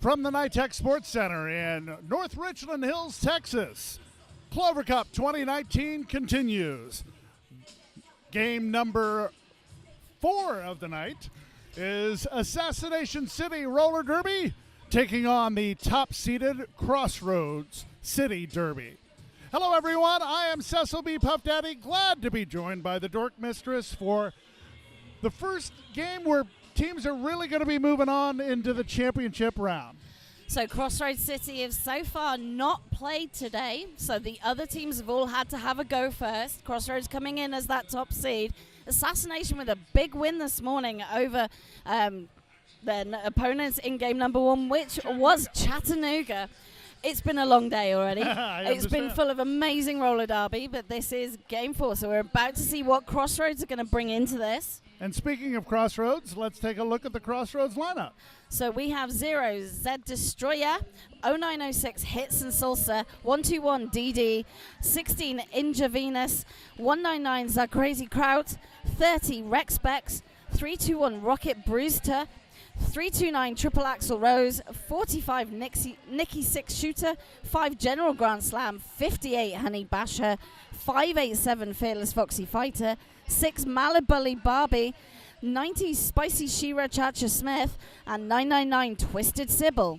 From the NITEC Sports Center in North Richland Hills, Texas, Clover Cup 2019 continues. Game number 4 of the night is Assassination City Roller Derby taking on the top-seeded Crossroads City Derby. Hello, everyone. I am Cecil B. Puff Daddy, glad to be joined by the Dork Mistress for the first game where teams are really going to be moving on into the championship round. So Crossroads City have so far not played today, so the other teams have all had to have a go first. Crossroads coming in as that top seed. Assassination with a big win this morning over their opponents in game number 1, which was Chattanooga. It's been a long day already. It's been full of amazing roller derby, but this is game 4, so we're about to see what Crossroads are going to bring into this. And speaking of Crossroads, let's take a look at the Crossroads lineup. So we have 0, Zed Destroyer, 0906 Hits and Salsa, 121 DD, 16 Inja Venus, 199 Crazy Kraut, 30 Rex Bex, 321 Rocket Brewster, 329 Triple Axel Rose, 45 Nikki 6 Shooter, 5 General Grand Slam, 58 Honey Basher, 587 Fearless Foxy Fighter, 6 Malibully Barbie, 90 Spicy Shira Chacha Smith, and 999 Twisted Sybil.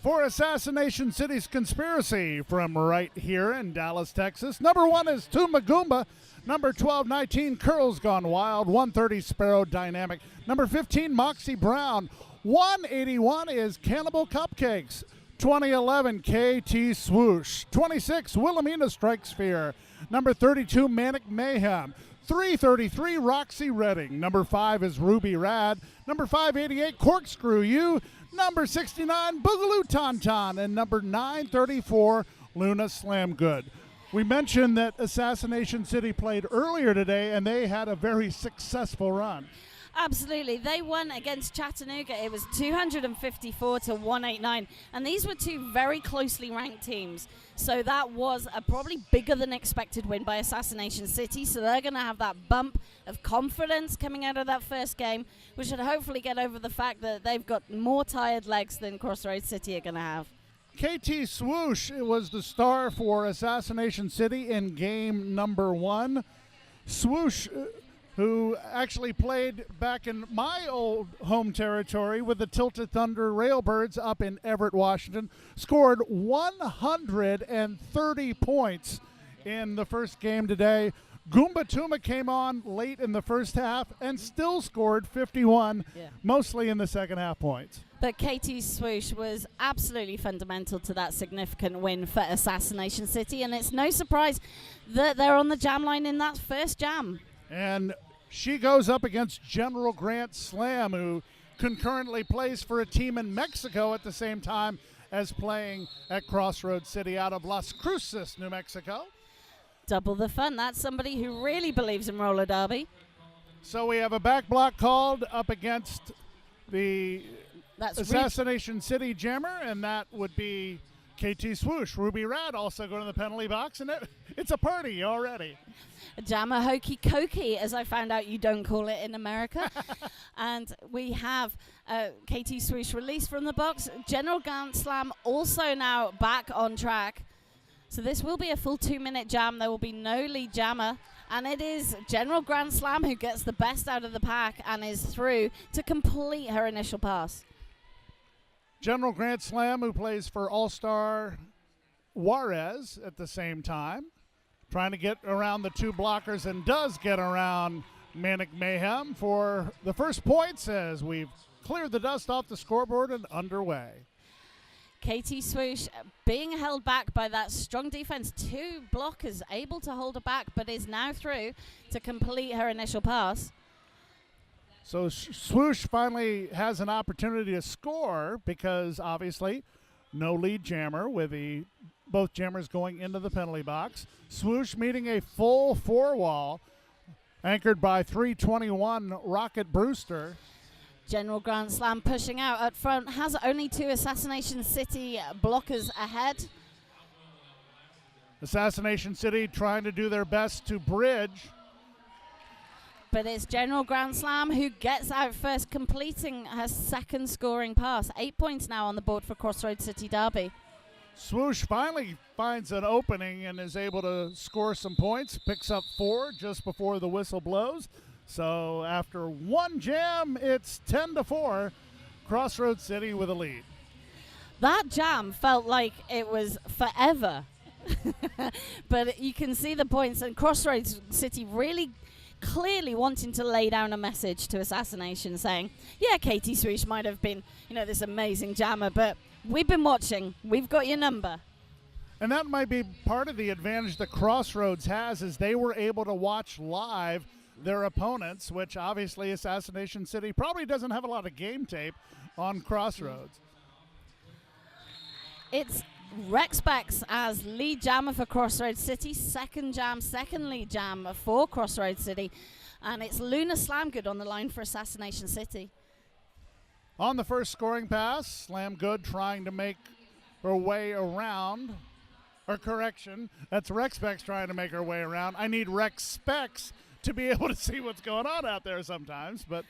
For Assassination City's Conspiracy from right here in Dallas, Texas, number 1 is Tumagumba. Number 1219 Curls Gone Wild. 130 Sparrow Dynamic. Number 15 Moxie Brown. 181 is Cannibal Cupcakes. 2011 KT Swoosh. 26 Wilhelmina Strikes Fear. Number 32 Manic Mayhem. 333 Roxy Redding. Number 5 is Ruby Rad. Number 588 Corkscrew You. Number 69 Boogaloo Tauntaun. And number 934 Luna Slam Good. We mentioned that Assassination City played earlier today, and they had a very successful run. Absolutely. They won against Chattanooga. It was 254 to 189. And these were 2 very closely ranked teams. So that was a probably bigger than expected win by Assassination City. So they're going to have that bump of confidence coming out of that first game, which should hopefully get over the fact that they've got more tired legs than Crossroads City are going to have. KT Swoosh was the star for Assassination City in game number 1. Swoosh, who actually played back in my old home territory with the Tilted Thunder Railbirds up in Everett, Washington, scored 130 points in the first game today. Goomba Tuma came on late in the first half and still scored 51, mostly in the second half points. But KT Swoosh was absolutely fundamental to that significant win for Assassination City, and it's no surprise that they're on the jam line in that first jam. And she goes up against General Grant Slam, who concurrently plays for a team in Mexico at the same time as playing at Crossroads City out of Las Cruces, New Mexico. Double the fun. That's somebody who really believes in roller derby. So we have a back block called up against the Assassination City Jammer, and that would be KT Swoosh. Ruby Rad also going to the penalty box, and it's a party already. Jammer Hokey Cokey, as I found out you don't call it in America. And we have KT Swoosh released from the box. General Grand Slam also now back on track. So this will be a full 2-minute jam. There will be no lead jammer. And it is General Grand Slam who gets the best out of the pack and is through to complete her initial pass. General Grand Slam, who plays for All-Star Juarez at the same time, trying to get around the 2 blockers and does get around Manic Mayhem for the first points as we've cleared the dust off the scoreboard and underway. KT Swoosh being held back by that strong defense. 2 blockers able to hold her back, but is now through to complete her initial pass. So Swoosh finally has an opportunity to score because obviously no lead jammer with both jammers going into the penalty box. Swoosh meeting a full 4-wall anchored by 321 Rocket Brewster. General Grand Slam pushing out at front, has only 2 Assassination City blockers ahead. Assassination City trying to do their best to bridge. But it's General Grand Slam who gets out first, completing her second scoring pass. 8 points now on the board for Crossroads City Derby. Swoosh finally finds an opening and is able to score some points. Picks up 4 just before the whistle blows. So after one jam, it's 10-4. Crossroads City with a lead. That jam felt like it was forever. But you can see the points, and Crossroads City really clearly wanting to lay down a message to Assassination saying, yeah, Katie Swoosh might have been, this amazing jammer, but we've been watching. We've got your number. And that might be part of the advantage that Crossroads has, is they were able to watch live their opponents, which obviously Assassination City probably doesn't have a lot of game tape on Crossroads. It's Rex Bex as lead jammer for Crossroads City. Second lead jam for Crossroads City. And it's Luna Slamgood on the line for Assassination City. On the first scoring pass, Slamgood trying to make her way around. Or correction, that's Rex Bex trying to make her way around. I need Rex Specs to be able to see what's going on out there sometimes, but...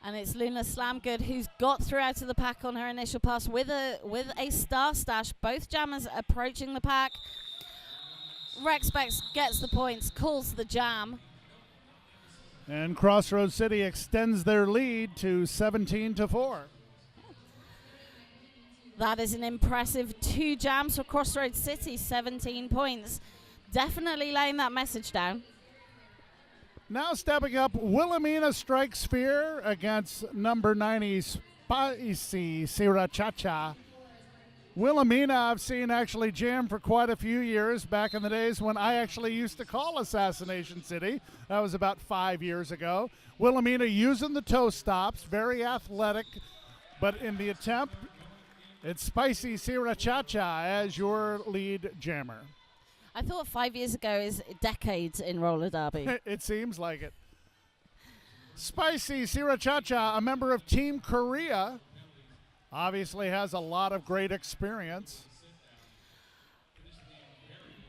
And it's Luna Slamgood who's got through out of the pack on her initial pass with a star stash. Both jammers approaching the pack. Rex Bex gets the points, calls the jam. And Crossroads City extends their lead to 17-4. That is an impressive 2 jams for Crossroads City, 17 points. Definitely laying that message down. Now stepping up, Wilhelmina Strikes Fear against number 90 Spicy Sriracha. Wilhelmina I've seen actually jam for quite a few years, back in the days when I actually used to call Assassination City. That was about 5 years ago. Wilhelmina using the toe stops, very athletic, but in the attempt, it's Spicy Sriracha as your lead jammer. I thought 5 years ago is decades in roller derby. It seems like it. Spicy Sriracha, a member of Team Korea, obviously has a lot of great experience.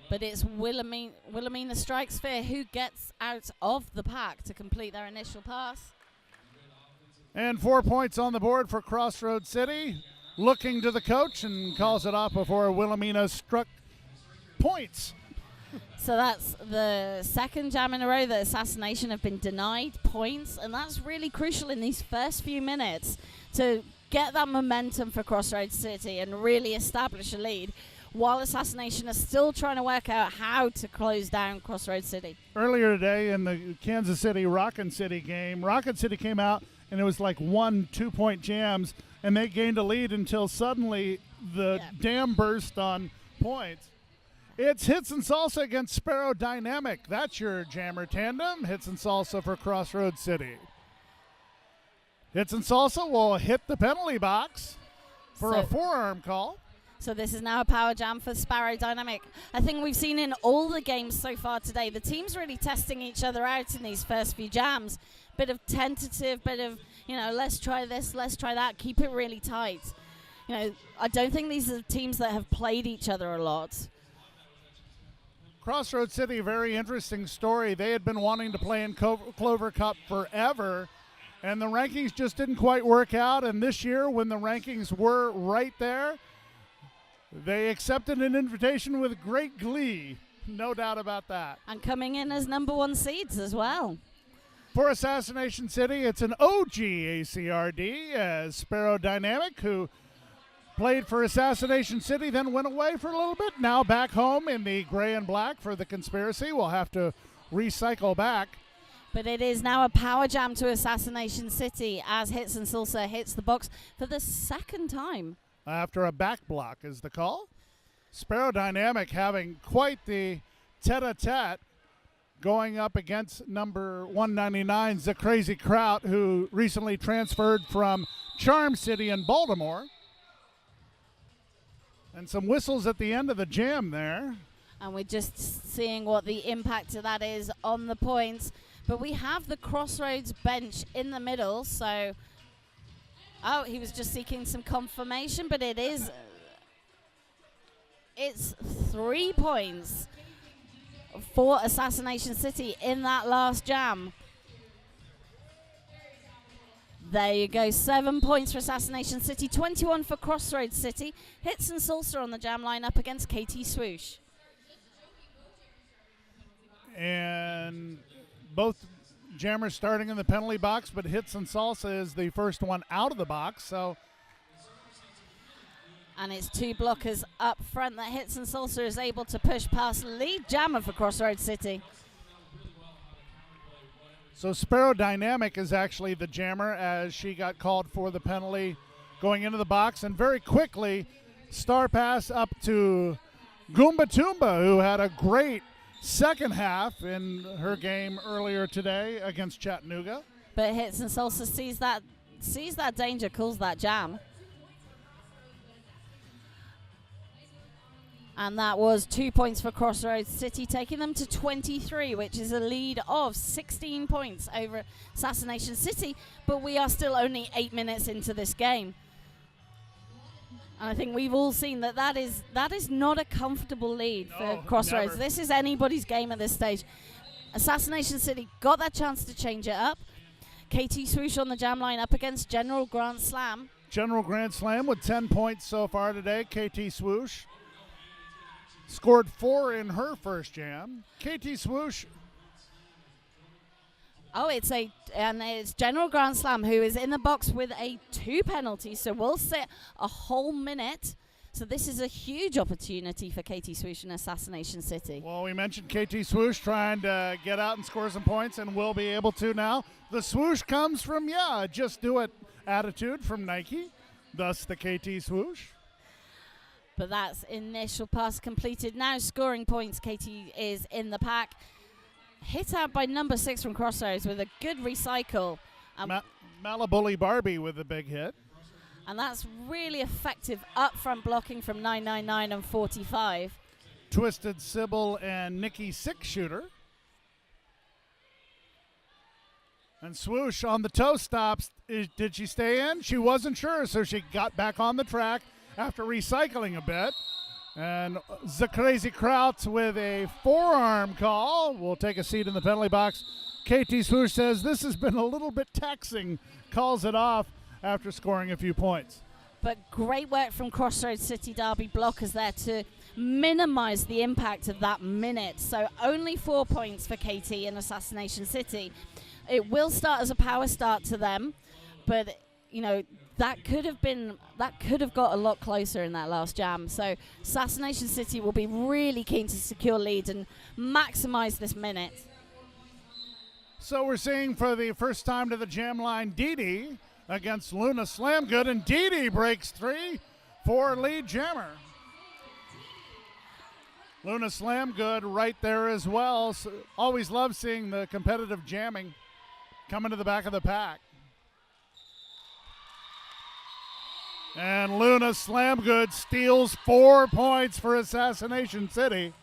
But it's Wilhelmina Strikes Fear who gets out of the pack to complete their initial pass. And 4 points on the board for Crossroads City. Looking to the coach and calls it off before Wilhelmina struck points. So that's the second jam in a row that Assassination have been denied points, and that's really crucial in these first few minutes to get that momentum for Crossroads City and really establish a lead, while Assassination are still trying to work out how to close down Crossroads City. Earlier today in the Kansas City Rockin' City game, Rockin' City came out and it was like 1 2-point jams, and they gained a lead until suddenly the dam burst on points. It's Hits and Salsa against Sparrow Dynamic. That's your jammer tandem. Hits and Salsa for Crossroads City. Hits and Salsa will hit the penalty box for a forearm call. So this is now a power jam for Sparrow Dynamic. I think we've seen in all the games so far today, the teams really testing each other out in these first few jams. Bit of tentative, bit of, let's try this, let's try that, keep it really tight. I don't think these are teams that have played each other a lot. Crossroads City, very interesting story. They had been wanting to play in Clover Cup forever, and the rankings just didn't quite work out. And this year, when the rankings were right there, they accepted an invitation with great glee. No doubt about that. And coming in as number 1 seeds as well. For Assassination City, it's an OG ACRD as Sparrow Dynamic, who played for Assassination City, then went away for a little bit. Now back home in the gray and black for the Conspiracy. We'll have to recycle back. But it is now a power jam to Assassination City as Hits and Salsa hits the box for the second time. After a back block is the call. Sparrow Dynamic having quite the tete-a-tete going up against number 199, The Crazy Kraut, who recently transferred from Charm City in Baltimore. And some whistles at the end of the jam there. And we're just seeing what the impact of that is on the points. But we have the Crossroads bench in the middle, so... Oh, he was just seeking some confirmation, but it is... It's 3 points for Assassination City in that last jam. There you go, 7 points for Assassination City, 21 for Crossroads City. Hits and Salsa on the jam line up against KT Swoosh. And both jammers starting in the penalty box, but Hits and Salsa is the first one out of the box. So, and it's two blockers up front that Hits and Salsa is able to push past lead jammer for Crossroads City. So Sparrow Dynamic is actually the jammer as she got called for the penalty going into the box. And very quickly, star pass up to Goomba Toomba, who had a great second half in her game earlier today against Chattanooga. But Hits and Salsa sees that danger, calls that jam. And that was 2 points for Crossroads City, taking them to 23, which is a lead of 16 points over Assassination City. But we are still only 8 minutes into this game. And I think we've all seen that is not a comfortable lead for Crossroads. Never. This is anybody's game at this stage. Assassination City got that chance to change it up. KT Swoosh on the jam line up against General Grand Slam. General Grand Slam with 10 points so far today. KT Swoosh scored 4 in her first jam. KT Swoosh. Oh, it's General Grand Slam who is in the box with a 2 penalty, so we'll sit a whole minute. So this is a huge opportunity for KT Swoosh and Assassination City. Well, we mentioned KT Swoosh trying to get out and score some points, and will be able to now. The swoosh comes from, just do it attitude from Nike, thus the KT Swoosh. But that's initial pass completed. Now scoring points, KT is in the pack. Hit out by number 6 from Crossroads with a good recycle. Malabully Barbie with a big hit. And that's really effective up-front blocking from 999 and 45. Twisted Sybil and Nikki 6-shooter. And Swoosh on the toe stops. Did she stay in? She wasn't sure, so she got back on the track after recycling a bit. And the Crazy Kraut with a forearm call will take a seat in the penalty box. KT Swoosh says this has been a little bit taxing, calls it off after scoring a few points. But great work from Crossroads City Derby blockers there to minimize the impact of that minute. So only 4 points for KT in Assassination City. It will start as a power start to them, but that could have got a lot closer in that last jam. So Assassination City will be really keen to secure lead and maximize this minute. So we're seeing for the first time to the jam line Dee against Luna Slamgood, and Dee breaks 3 for lead jammer. Luna Slamgood right there as well. So always love seeing the competitive jamming coming to the back of the pack. And Luna Slamgood steals 4 points for Assassination City.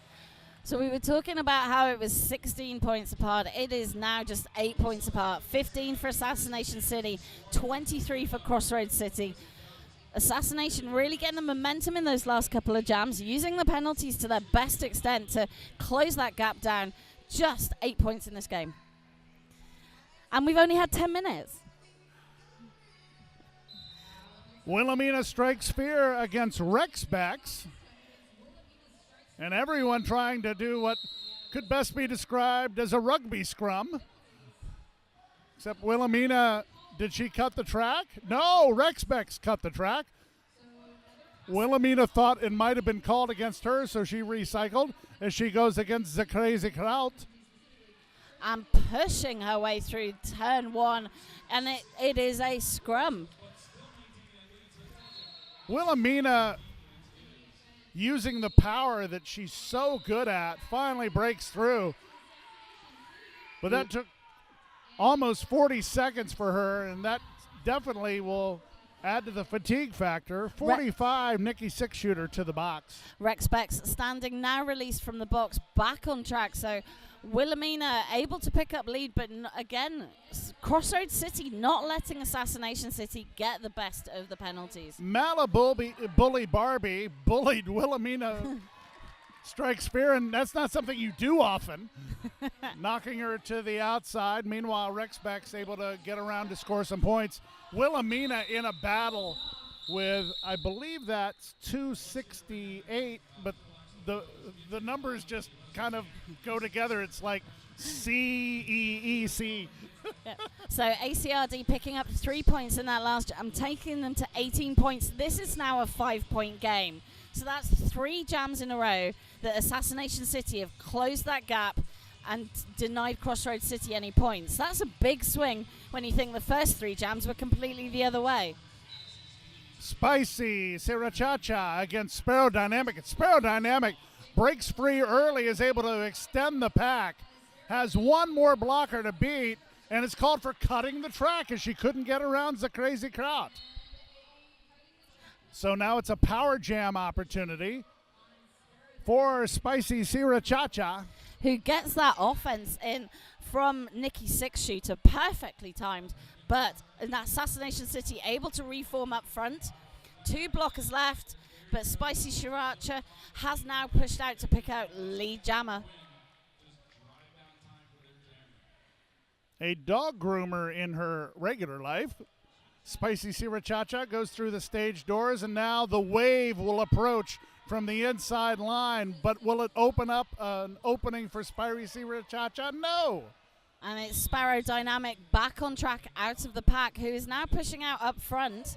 So we were talking about how it was 16 points apart. It is now just 8 points apart. 15 for Assassination City, 23 for Crossroads City. Assassination really getting the momentum in those last couple of jams, using the penalties to their best extent to close that gap down. Just 8 points in this game. And we've only had 10 minutes. Wilhelmina strikes fear against Rex Bex. And everyone trying to do what could best be described as a rugby scrum. Except Wilhelmina, did she cut the track? No, Rex Bex cut the track. Wilhelmina thought it might have been called against her, so she recycled as she goes against the Crazy Kraut. And pushing her way through turn 1, and it is a scrum. Wilhelmina, using the power that she's so good at, finally breaks through. But that took almost 40 seconds for her, and that definitely will add to the fatigue factor. 45, Nikki 6-shooter to the box. Rex Bex standing now released from the box, back on track. So Wilhelmina able to pick up lead, but again, Crossroads City not letting Assassination City get the best of the penalties. Malabully Barbie bullied Wilhelmina Strike spear, and that's not something you do often. Knocking her to the outside. Meanwhile, Rexbeck's able to get around to score some points. Wilhelmina in a battle with, I believe that's 268, but the numbers just kind of go together. It's like CEEC. Yeah. So ACRD picking up 3 points in that last jam, taking them to 18 points. This is now a 5-point game. So that's 3 jams in a row that Assassination City have closed that gap and denied Crossroads City any points. That's a big swing when you think the first 3 jams were completely the other way. Spicy Sriracha against Sparrow Dynamic. And Sparrow Dynamic breaks free early, is able to extend the pack, has one more blocker to beat, and it's called for cutting the track as she couldn't get around the crazy crowd. So now it's a power jam opportunity for Spicy Sriracha, who gets that offense in from Nikki 6-shooter, perfectly timed. But in that Assassination City able to reform up front. 2 blockers left, but Spicy Sriracha has now pushed out to pick out lead jammer. A dog groomer in her regular life. Spicy Sriracha goes through the stage doors, and now the wave will approach from the inside line. But will it open up an opening for Spicy Sriracha? No. And it's Sparrow Dynamic back on track out of the pack, who is now pushing out up front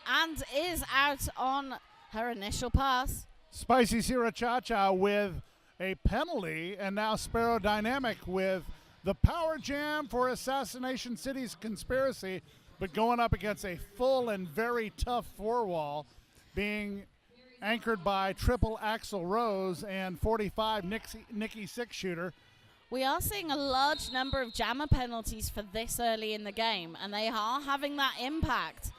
and is out on her initial pass. Spicy Sriracha with a penalty, and now Sparrow Dynamic with the power jam for Assassination City's Conspiracy, but going up against a full and very tough 4-wall, being anchored by triple Axel Rose and 45 Nikki 6-shooter. We are seeing a large number of jammer penalties for this early in the game, and they are having that impact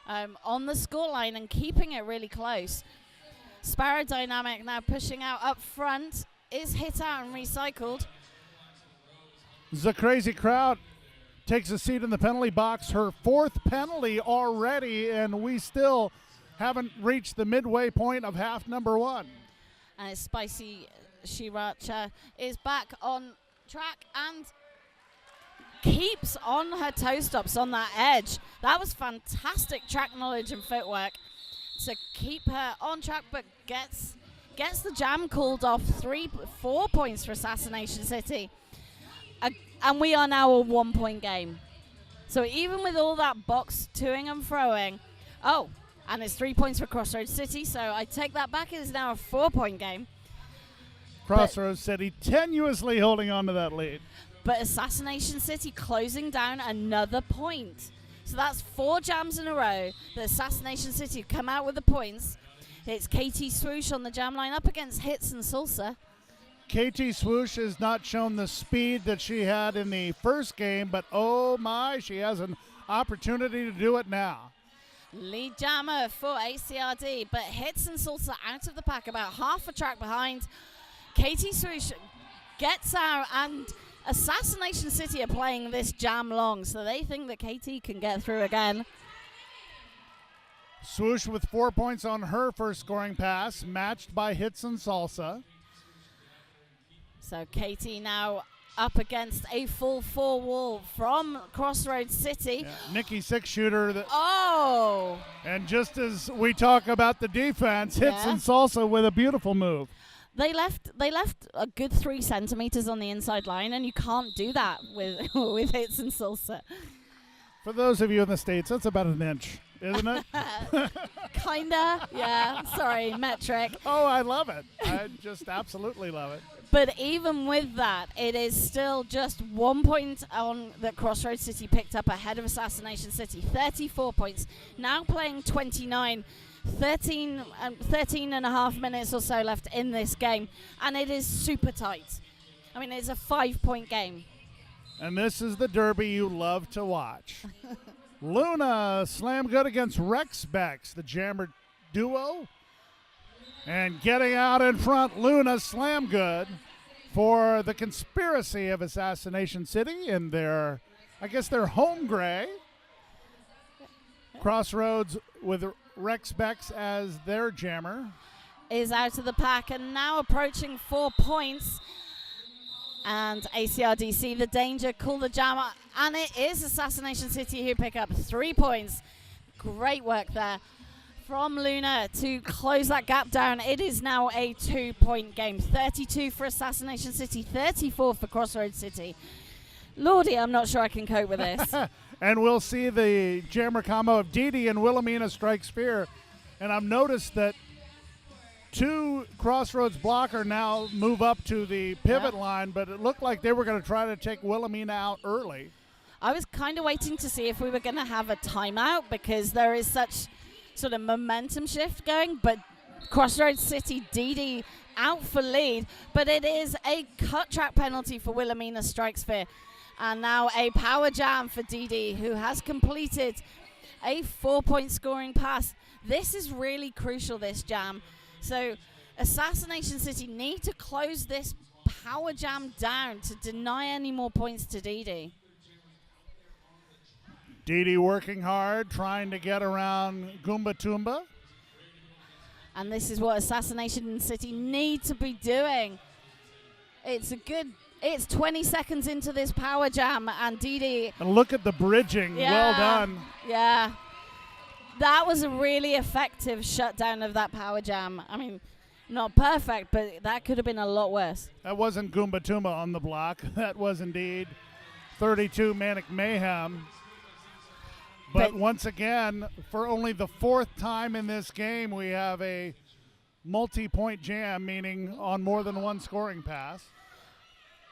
on the scoreline and keeping it really close. Sparrow Dynamic now pushing out up front, is hit out and recycled. The crazy crowd takes a seat in the penalty box. Her 4th penalty already, and we still haven't reached the midway point of half number 1. And Spicy Sriracha is back on track and keeps on her toe stops on that edge. That was fantastic track knowledge and footwork to keep her on track, but gets the jam called off. 4 points for Assassination City. And we are now a 1-point game. So even with all that box toing and throwing, and it's 3 points for Crossroads City, so I take that back. It is now a 4-point game. Crossroads City tenuously holding on to that lead. But Assassination City closing down another point. So that's 4 jams in a row. The Assassination City have come out with the points. It's KT Swoosh on the jam line up against Hits and Salsa. KT Swoosh has not shown the speed that she had in the first game, but oh my, she has an opportunity to do it now. Lead jammer for ACRD, but Hits and Salsa out of the pack, about half a track behind. KT Swoosh gets out, and Assassination City are playing this jam long, so they think that KT can get through again. Swoosh with 4 points on her first scoring pass, matched by Hits and Salsa. So KT now up against a full 4-wall from Crossroads City. Yeah, Nikki 6-shooter. Oh! And just as we talk about the defense, Hits and Salsa with a beautiful move. They left a good 3 centimeters on the inside line, and you can't do that with with Hits and Salsa. For those of you in the States, that's about an inch, isn't it? Kinda, yeah. Sorry, metric. Oh, I love it. I just absolutely love it. But even with that, it is still just 1 point on that Crossroads City picked up ahead of Assassination City. 34 points. Now playing 29. 13 and a half minutes or so left in this game. And it is super tight. I mean, it's a 5-point game. And this is the derby you love to watch. Luna slam good against Rex Bex, the jammer duo. And getting out in front, Luna slam good for the Conspiracy of Assassination City in their, I guess, their home gray. Crossroads with Rex Bex as their jammer. is out of the pack and now approaching 4 points. And ACRDC, the danger, call the jam. And it is Assassination City who pick up 3 points. Great work there from Luna to close that gap down. It is now a 2-point game. 32 for Assassination City, 34 for Crossroads City. Lordy, I'm not sure I can cope with this. And we'll see the jammer combo of Didi and Wilhelmina strikes fear. And I've noticed that 2 Crossroads blocker now move up to the pivot line, but it looked like they were going to try to take Wilhelmina out early. I was kind of waiting to see if we were going to have a timeout because there is such sort of momentum shift going, but Crossroads City, Didi out for lead, but it is a cut track penalty for Wilhelmina strikes fear. And now a power jam for Didi, who has completed a 4-point scoring pass. This is really crucial, this jam. So Assassination City need to close this power jam down to deny any more points to Didi. Didi working hard, trying to get around Goomba Toomba. And this is what Assassination City need to be doing. It's 20 seconds into this power jam, and Didi. And look at the bridging. Yeah, well done. Yeah. That was a really effective shutdown of that power jam. I mean, not perfect, but that could have been a lot worse. That wasn't Goomba Toomba on the block. That was indeed 32 Manic Mayhem. But once again, for only the 4th time in this game, we have a multi-point jam, meaning on more than one scoring pass.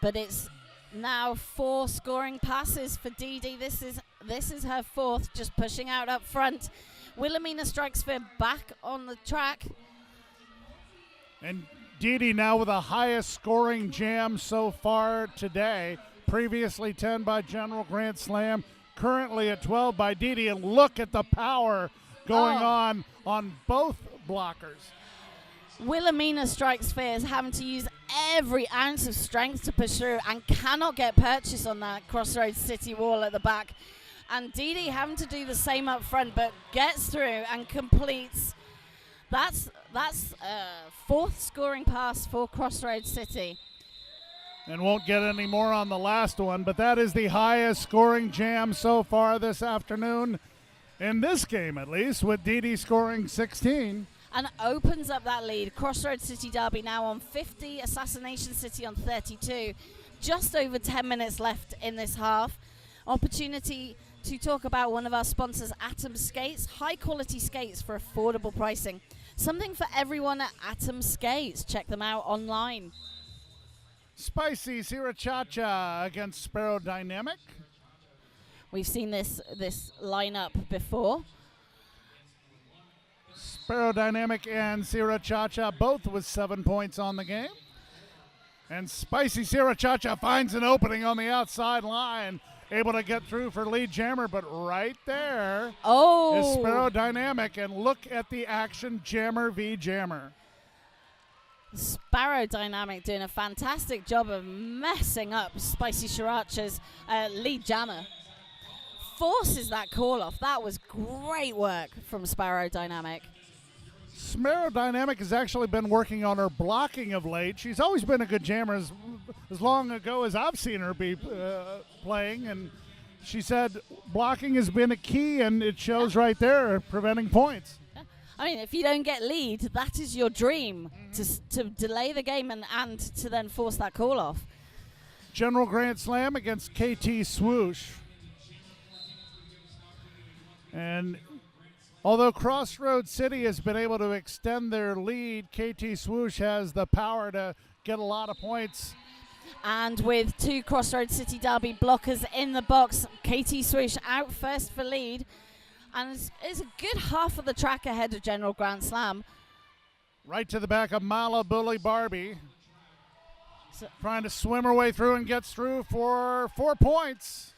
But it's now 4 scoring passes for Didi. This is her 4th, just pushing out up front. Wilhelmina strikes fear back on the track. And Didi now with the highest scoring jam so far today. Previously 10 by General Grand Slam. Currently at 12 by Didi. And look at the power going on both blockers. Wilhelmina strikes fear is having to use every ounce of strength to push through and cannot get purchase on that Crossroads City wall at the back. And Didi having to do the same up front, but gets through and completes. That's 4th scoring pass for Crossroads City. And won't get any more on the last one, but that is the highest scoring jam so far this afternoon, in this game at least, with Didi scoring 16. And opens up that lead. Crossroads City Derby now on 50, Assassination City on 32. Just over 10 minutes left in this half. Opportunity to talk about one of our sponsors, Atom Skates. High quality skates for affordable pricing. Something for everyone at Atom Skates. Check them out online. Spicy Sriracha against Sparrow Dynamic. We've seen this lineup before. Sparrow Dynamic and Sriracha both with 7 points on the game. And Spicy Sriracha finds an opening on the outside line. Able to get through for lead jammer, but right there is Sparrow Dynamic. And look at the action, jammer v jammer. Sparrow Dynamic doing a fantastic job of messing up Spicy Sriracha's lead jammer. Forces that call off. That was great work from Sparrow Dynamic. Sparrow Dynamic has actually been working on her blocking of late. She's always been a good jammer as long ago as I've seen her be playing. And she said blocking has been a key, and it shows right there, preventing points. I mean, if you don't get lead, that is your dream, to delay the game and to then force that call off. General Grand Slam against KT Swoosh. And although Crossroads City has been able to extend their lead, KT Swoosh has the power to get a lot of points. And with 2 Crossroads City Derby blockers in the box, KT Swoosh out first for lead. And it's a good half of the track ahead of General Grand Slam. Right to the back of Mala Bully Barbie. So trying to swim her way through and gets through for 4 points.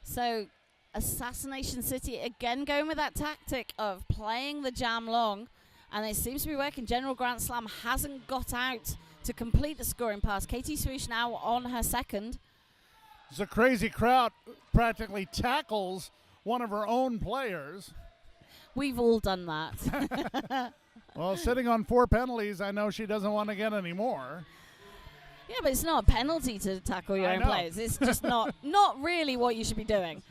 So Assassination City again going with that tactic of playing the jam long. And it seems to be working. General Grand Slam hasn't got out to complete the scoring pass. KT Swoosh now on her 2nd. It's a crazy crowd. Practically tackles one of her own players. We've all done that. Well, sitting on 4 penalties, I know she doesn't want to get any more. Yeah, but it's not a penalty to tackle your own players. It's just not really what you should be doing.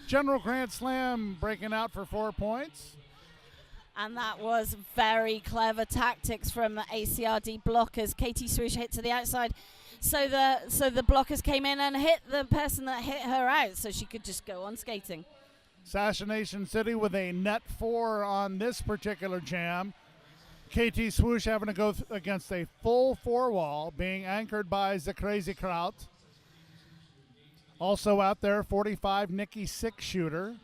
General Grand Slam breaking out for 4 points. And that was very clever tactics from the ACRD blockers. Katie Swoosh hit to the outside. So the blockers came in and hit the person that hit her out so she could just go on skating. Assassination City with a net 4 on this particular jam. KT Swoosh having to go against a full 4-wall, being anchored by the Crazy Kraut. Also out there, 45 Nikki 6-shooter.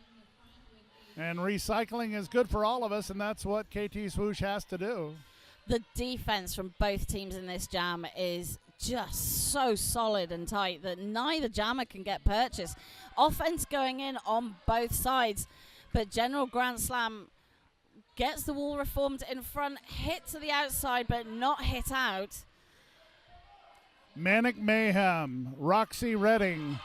And recycling is good for all of us, and that's what KT Swoosh has to do. The defense from both teams in this jam is just so solid and tight that neither jammer can get purchased. Offense going in on both sides, but General Grand Slam gets the wall reformed in front, hit to the outside, but not hit out. Manic Mayhem, Roxy Redding,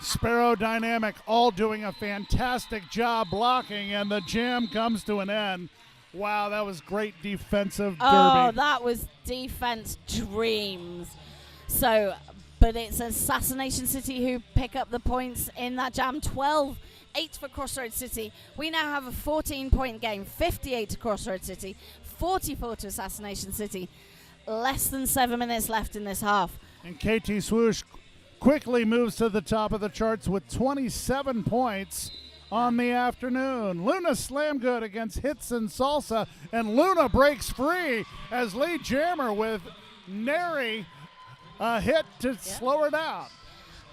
Sparrow Dynamic, all doing a fantastic job blocking, and the jam comes to an end. Wow, that was great defensive derby. Oh, that was defense dreams. So, but it's Assassination City who pick up the points in that jam. 12-8 for Crossroads City. We now have a 14-point game. 58 to Crossroads City, 44 to Assassination City. Less than 7 minutes left in this half. And KT Swoosh quickly moves to the top of the charts with 27 points on the afternoon. Luna Slamgood against Hits and Salsa, and Luna breaks free as lead jammer with nary a hit to slow her down.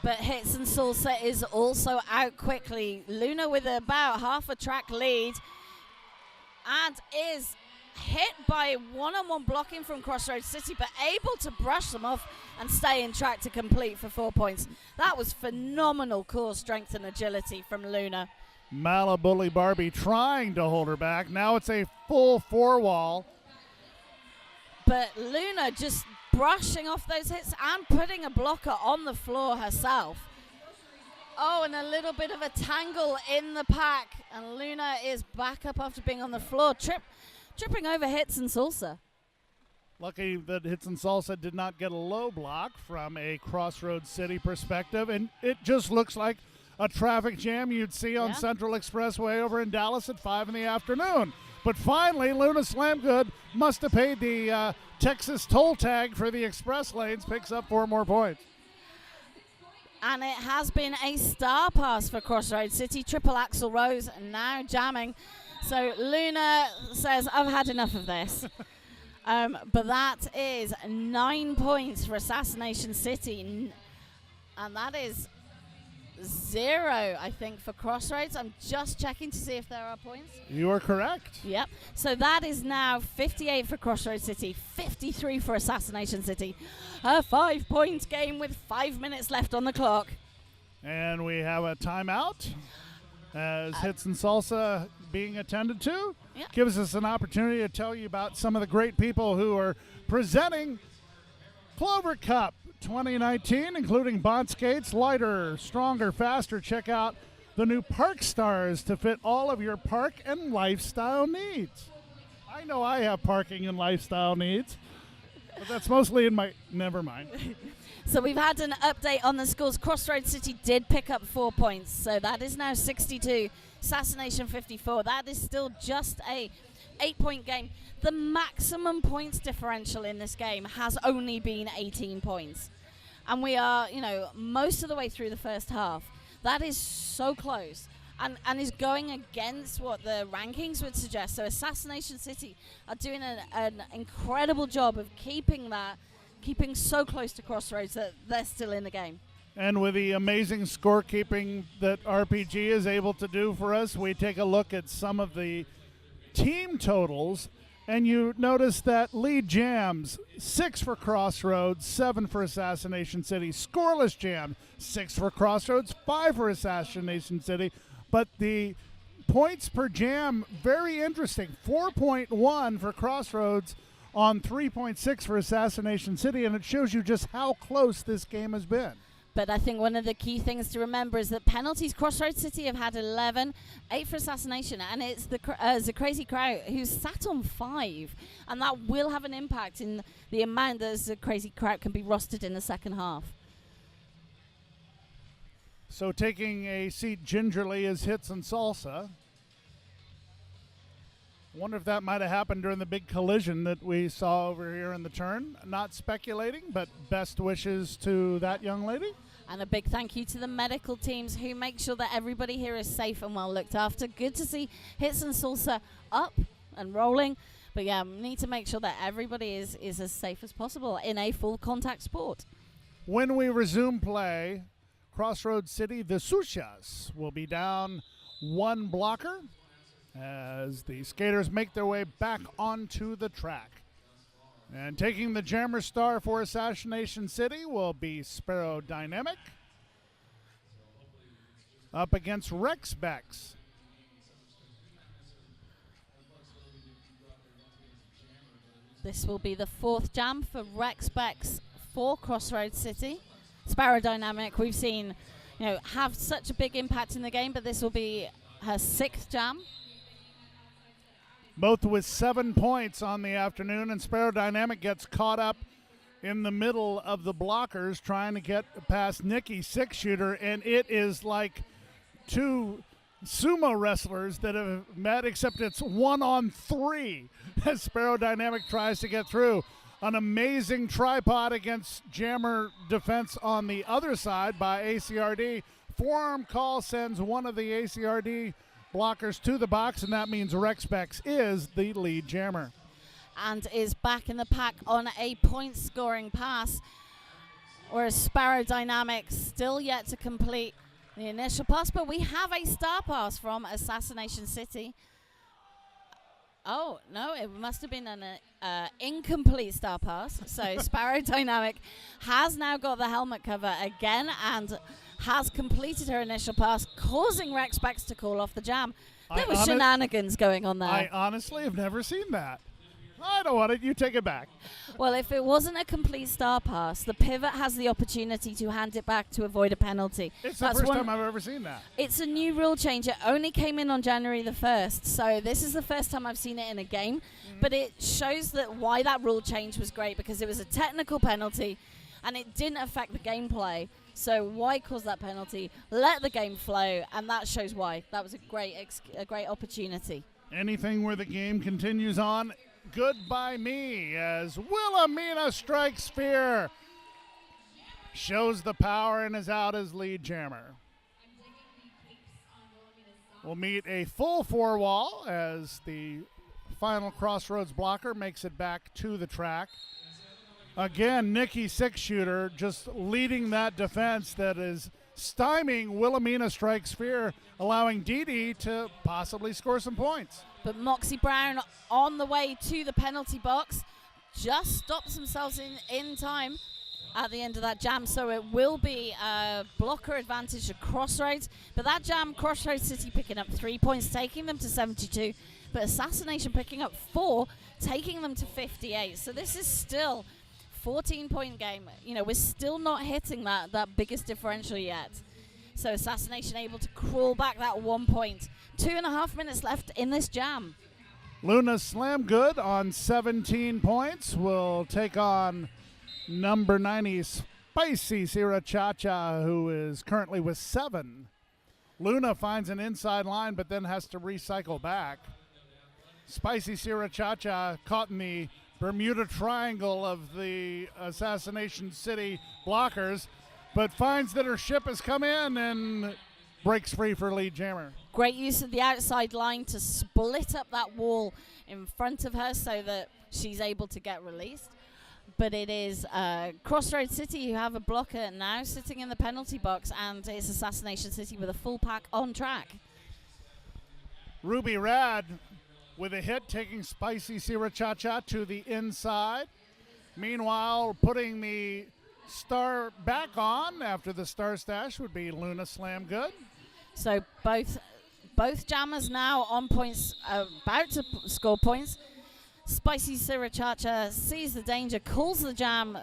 But Hits and Salsa is also out quickly. Luna with about half a track lead and is hit by one-on-one blocking from Crossroads City, but able to brush them off and stay in track to complete for 4 points. That was phenomenal core strength and agility from Luna. Malabully Barbie trying to hold her back. Now it's a full 4-wall. But Luna just brushing off those hits and putting a blocker on the floor herself. Oh, and a little bit of a tangle in the pack. And Luna is back up after being on the floor, tripping over Hits and Salsa. Lucky that Hits and Salsa did not get a low block from a Crossroads City perspective. And it just looks like a traffic jam you'd see on Central Expressway over in Dallas at 5 in the afternoon. But finally, Luna Slamgood must have paid the Texas toll tag for the express lanes, picks up 4 more points. And it has been a star pass for Crossroads City. Triple Axel Rose now jamming. So Luna says, I've had enough of this. But that is 9 points for Assassination City. And that is 0, I think, for Crossroads. I'm just checking to see if there are points. You are correct. Yep. So that is now 58 for Crossroads City, 53 for Assassination City. A 5-point game with 5 minutes left on the clock. And we have a timeout as Hits and Salsa being attended to. Yep. Gives us an opportunity to tell you about some of the great people who are presenting Clover Cup 2019, including Bont Skates, lighter, stronger, faster. Check out the new Park Stars to fit all of your park and lifestyle needs. I know I have parking and lifestyle needs, but that's mostly in my... Never mind. So we've had an update on the scores. Crossroads City did pick up 4 points, so that is now 62. Assassination 54. That is still just a 8-point game. The maximum points differential in this game has only been 18 points. And we are, most of the way through the first half. That is so close and is going against what the rankings would suggest. So Assassination City are doing an incredible job of keeping so close to Crossroads that they're still in the game. And with the amazing scorekeeping that RPG is able to do for us, we take a look at some of the team totals. And you notice that lead jams, 6 for Crossroads, 7 for Assassination City. Scoreless jam, 6 for Crossroads, 5 for Assassination City. But the points per jam, very interesting. 4.1 for Crossroads on 3.6 for Assassination City. And it shows you just how close this game has been. But I think one of the key things to remember is that penalties, Crossroads City have had 11, 8 for Assassination, and it's the Crazy Kraut who's sat on 5, and that will have an impact in the amount that the Crazy Kraut can be rostered in the second half. So taking a seat gingerly is Hits and Salsa. Wonder if that might have happened during the big collision that we saw over here in the turn. Not speculating, but best wishes to that young lady. And a big thank you to the medical teams who make sure that everybody here is safe and well looked after. Good to see Hits and Salsa up and rolling. But yeah, we need to make sure that everybody is as safe as possible in a full contact sport. When we resume play, Crossroads City, the Sucias will be down 1 blocker as the skaters make their way back onto the track. And taking the jammer star for Assassination City will be Sparrow Dynamic up against Rex Bex. This will be the 4th jam for Rex Bex for Crossroads City. Sparrow Dynamic, we've seen, have such a big impact in the game, but this will be her 6th jam. Both with 7 points on the afternoon, and Sparrow Dynamic gets caught up in the middle of the blockers trying to get past Nikki 6-shooter, and it is like 2 sumo wrestlers that have met, except it's 1-on-3 as Sparrow Dynamic tries to get through. An amazing tripod against jammer defense on the other side by ACRD. Forearm call sends one of the ACRD blockers to the box, and that means Rex Bex is the lead jammer. And is back in the pack on a point-scoring pass, whereas Sparrow Dynamics still yet to complete the initial pass, but we have a star pass from Assassination City. Oh, no, it must have been an incomplete star pass. So Sparrow Dynamic has now got the helmet cover again and has completed her initial pass, causing Rex Bex to call off the jam. There was shenanigans going on there. I honestly have never seen that. I don't want it. You take it back. Well, if it wasn't a complete star pass, the pivot has the opportunity to hand it back to avoid a penalty. It's the first time I've ever seen that. It's a new rule change. It only came in on January the 1st, so this is the first time I've seen it in a game. But it shows that why that rule change was great, because it was a technical penalty and it didn't affect the gameplay. So why cause that penalty? Let the game flow, and that shows why. That was a great opportunity. Anything where the game continues on, good by me, as Wilhelmina Strikes Fear shows the power and is out as lead jammer. We'll meet a full 4 wall as the final Crossroads blocker makes it back to the track. Again, Nikki 6-shooter just leading that defense that is stymieing Wilhelmina Strikes Fear, allowing Dee to possibly score some points. But Moxie Brown on the way to the penalty box just stops themselves in time at the end of that jam. So it will be a blocker advantage to Crossroads. But that jam, Crossroads City picking up 3 points, taking them to 72. But Assassination picking up 4, taking them to 58. So this is still 14-point game. We're still not hitting that biggest differential yet. So Assassination able to crawl back that 1 point. 2.5 minutes left in this jam. Luna Slam Good on 17 points will take on number 90 Spicy Sierra Cha-Cha, who is currently with 7. Luna finds an inside line but then has to recycle back. Spicy Sierra Cha-Cha caught in the Bermuda Triangle of the Assassination City blockers, but finds that her ship has come in and breaks free for lead jammer. Great use of the outside line to split up that wall in front of her so that she's able to get released. But it is Crossroads City who have a blocker now sitting in the penalty box, and it's Assassination City with a full pack on track. Ruby Rad with a hit, taking Spicy Sierra Cha-Cha to the inside. Meanwhile, putting the star back on after the star stash would be Luna Slam Good. So both jammers now on points, about to score points. Spicy Sriracha sees the danger, calls the jam,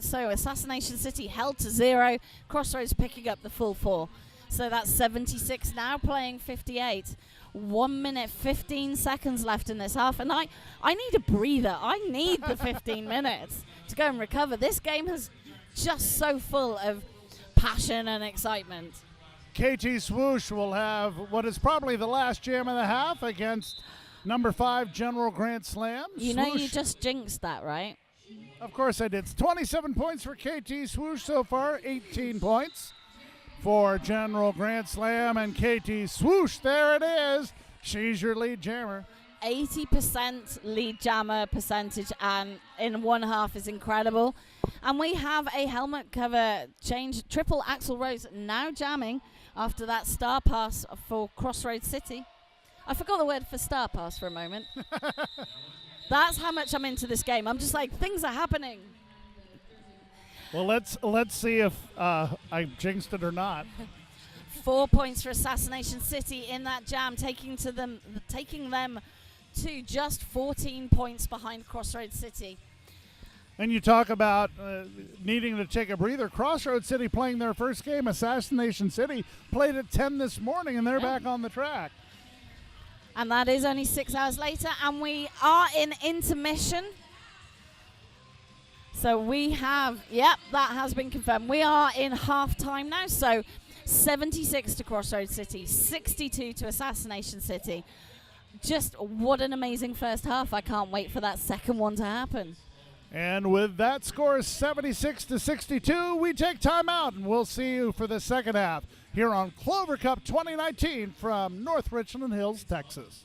so Assassination City held to 0, Crossroads picking up the full 4. So that's 76 now, playing 58. 1 minute, 15 seconds left in this half, and I need a breather. I need the 15 minutes to go and recover. This game is just so full of passion and excitement. KT Swoosh will have what is probably the last jam of the half against number 5 General Grand Slam. You know you just jinxed that, right? Of course I did. It's 27 points for KT Swoosh so far, 18 points for General Grand Slam, and KT Swoosh, there it is. She's your lead jammer. 80% lead jammer percentage, and in one half is incredible. And we have a helmet cover change. Triple Axel Rose now jamming after that star pass for Crossroads City. I forgot the word for star pass for a moment. That's how much I'm into this game. I'm just like, things are happening. Well, let's see if I jinxed it or not. 4 points for Assassination City in that jam, taking them to just 14 points behind Crossroads City. And you talk about needing to take a breather. Crossroads City playing their first game. Assassination City played at 10 this morning, and they're back on the track. And that is only 6 hours later, and we are in intermission. So we have, that has been confirmed. We are in half-time now, so 76 to Crossroads City, 62 to Assassination City. Just what an amazing first half. I can't wait for that second one to happen. And with that score, 76 to 62, we take time out, and we'll see you for the second half here on Clover Cup 2019 from North Richland Hills, Texas.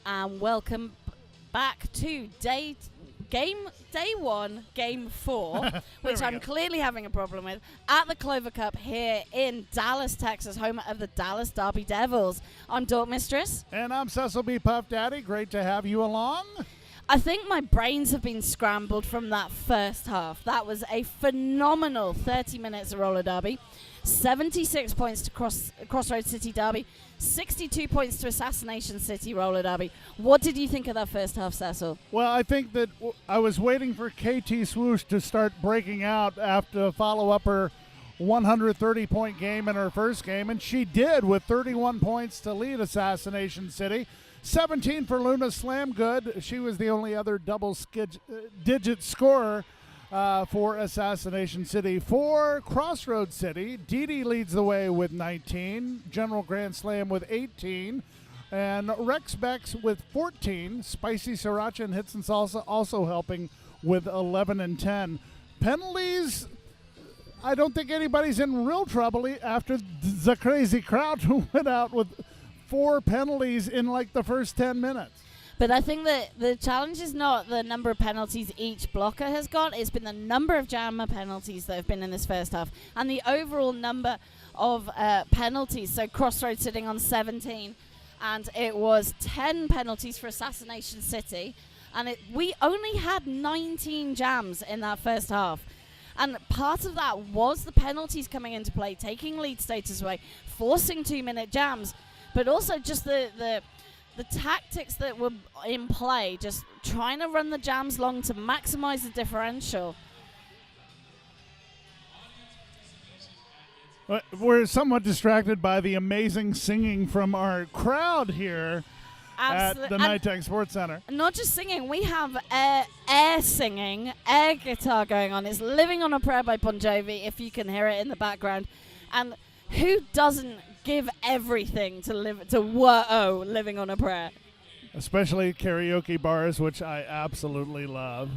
And welcome back to day 1, game 4, which I'm clearly having a problem with, at the Clover Cup here in Dallas, Texas, home of the Dallas Derby Devils. I'm Dork Mistress. And I'm Cecil B. Puff Daddy. Great to have you along. I think my brains have been scrambled from that first half. That was a phenomenal 30 minutes of roller derby. 76 points to Crossroads City Derby, 62 points to Assassination City roller derby. What did you think of that first half, Cecil? Well, I think that I was waiting for KT Swoosh to start breaking out after follow up her 130-point game in her first game, and she did with 31 points to lead Assassination City. 17 for Luna Slamgood. She was the only other double-digit scorer for Assassination City. For Crossroads City, Dee Dee leads the way with 19, General Grand Slam with 18, and Rex Bex with 14. Spicy Sriracha and Hits and Salsa also helping with 11 and 10. Penalties, I don't think anybody's in real trouble after the crazy crowd who went out with 4 penalties in like the first 10 minutes. But I think that the challenge is not the number of penalties each blocker has got. It's been the number of jammer penalties that have been in this first half and the overall number of penalties. So Crossroads sitting on 17, and it was 10 penalties for Assassination City. And we only had 19 jams in that first half. And part of that was the penalties coming into play, taking lead status away, forcing 2-minute jams, but also just the tactics that were in play, just trying to run the jams long to maximize the differential. We're somewhat distracted by the amazing singing from our crowd here at the Nitec Sports Center. Not just singing, we have air singing, air guitar going on. It's Living on a Prayer by Bon Jovi, if you can hear it in the background. And who doesn't give everything to Living on a Prayer? Especially karaoke bars, which I absolutely love.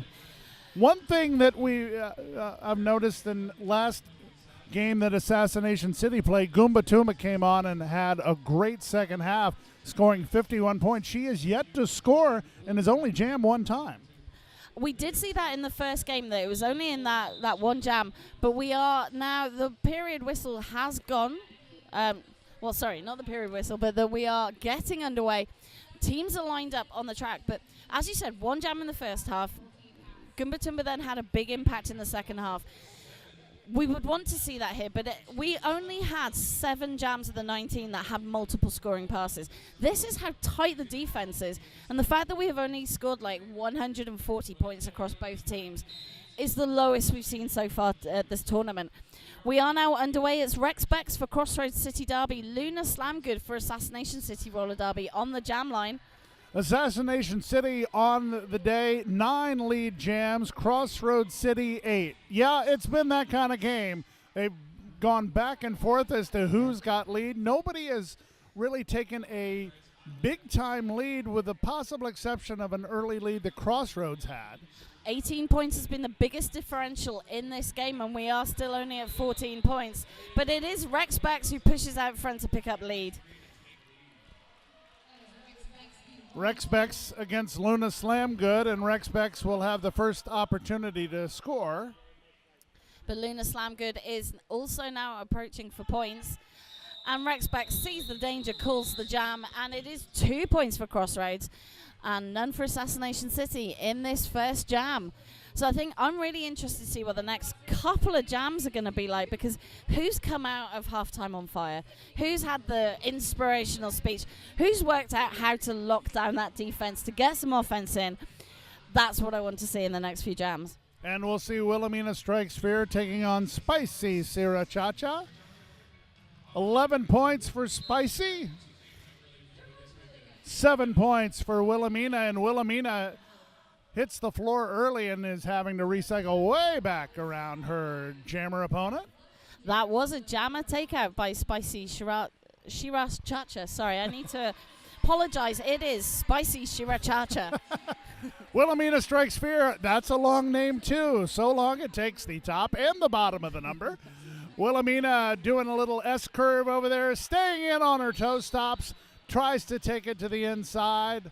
One thing that I've noticed in last game that Assassination City played, Goomba Toomba came on and had a great second half, scoring 51 points. She is yet to score and has only jammed one time. We did see that in the first game, though. It was only in that one jam. But we are now, the period whistle has gone. Well, sorry, not the period whistle, but that we are getting underway. Teams are lined up on the track. But as you said, one jam in the first half. Goomba Toomba then had a big impact in the second half. we would want to see that here, but we only had 7 jams of the 19 that had multiple scoring passes. This is how tight the defense is, and the fact that we have only scored like 140 points across both teams is the lowest we've seen so far at this tournament. We are now underway. It's Rex Bex for Crossroads City Derby, Luna Slamgood for Assassination City Roller Derby on the jam line. Assassination City on the day, 9 lead jams, Crossroads City 8. Yeah, it's been that kind of game. They've gone back and forth as to who's got lead. Nobody has really taken a big-time lead with the possible exception of an early lead that Crossroads had. 18 points has been the biggest differential in this game, and we are still only at 14 points. But it is Rex Bex who pushes out front to pick up lead. Rex Bex against Luna Slamgood, and Rex Bex will have the first opportunity to score. But Luna Slamgood is also now approaching for points. And Rex Bex sees the danger, calls the jam, and it is 2 points for Crossroads and none for Assassination City in this first jam. So I think I'm really interested to see what the next couple of jams are going to be like, because who's come out of halftime on fire? Who's had the inspirational speech? Who's worked out how to lock down that defense to get some offense in? That's what I want to see in the next few jams. And we'll see Wilhelmina Strikes Fear taking on Spicy Sriracha. 11 points for Spicy. 7 points for Wilhelmina, and Wilhelmina hits the floor early and is having to recycle way back around her jammer opponent. That was a jammer takeout by Spicy Sriracha. Sorry, I need to apologize. It is Spicy Sriracha. Wilhelmina Strikes Fear, that's a long name too. So long it takes the top and the bottom of the number. Wilhelmina doing a little S-curve over there, staying in on her toe stops, tries to take it to the inside,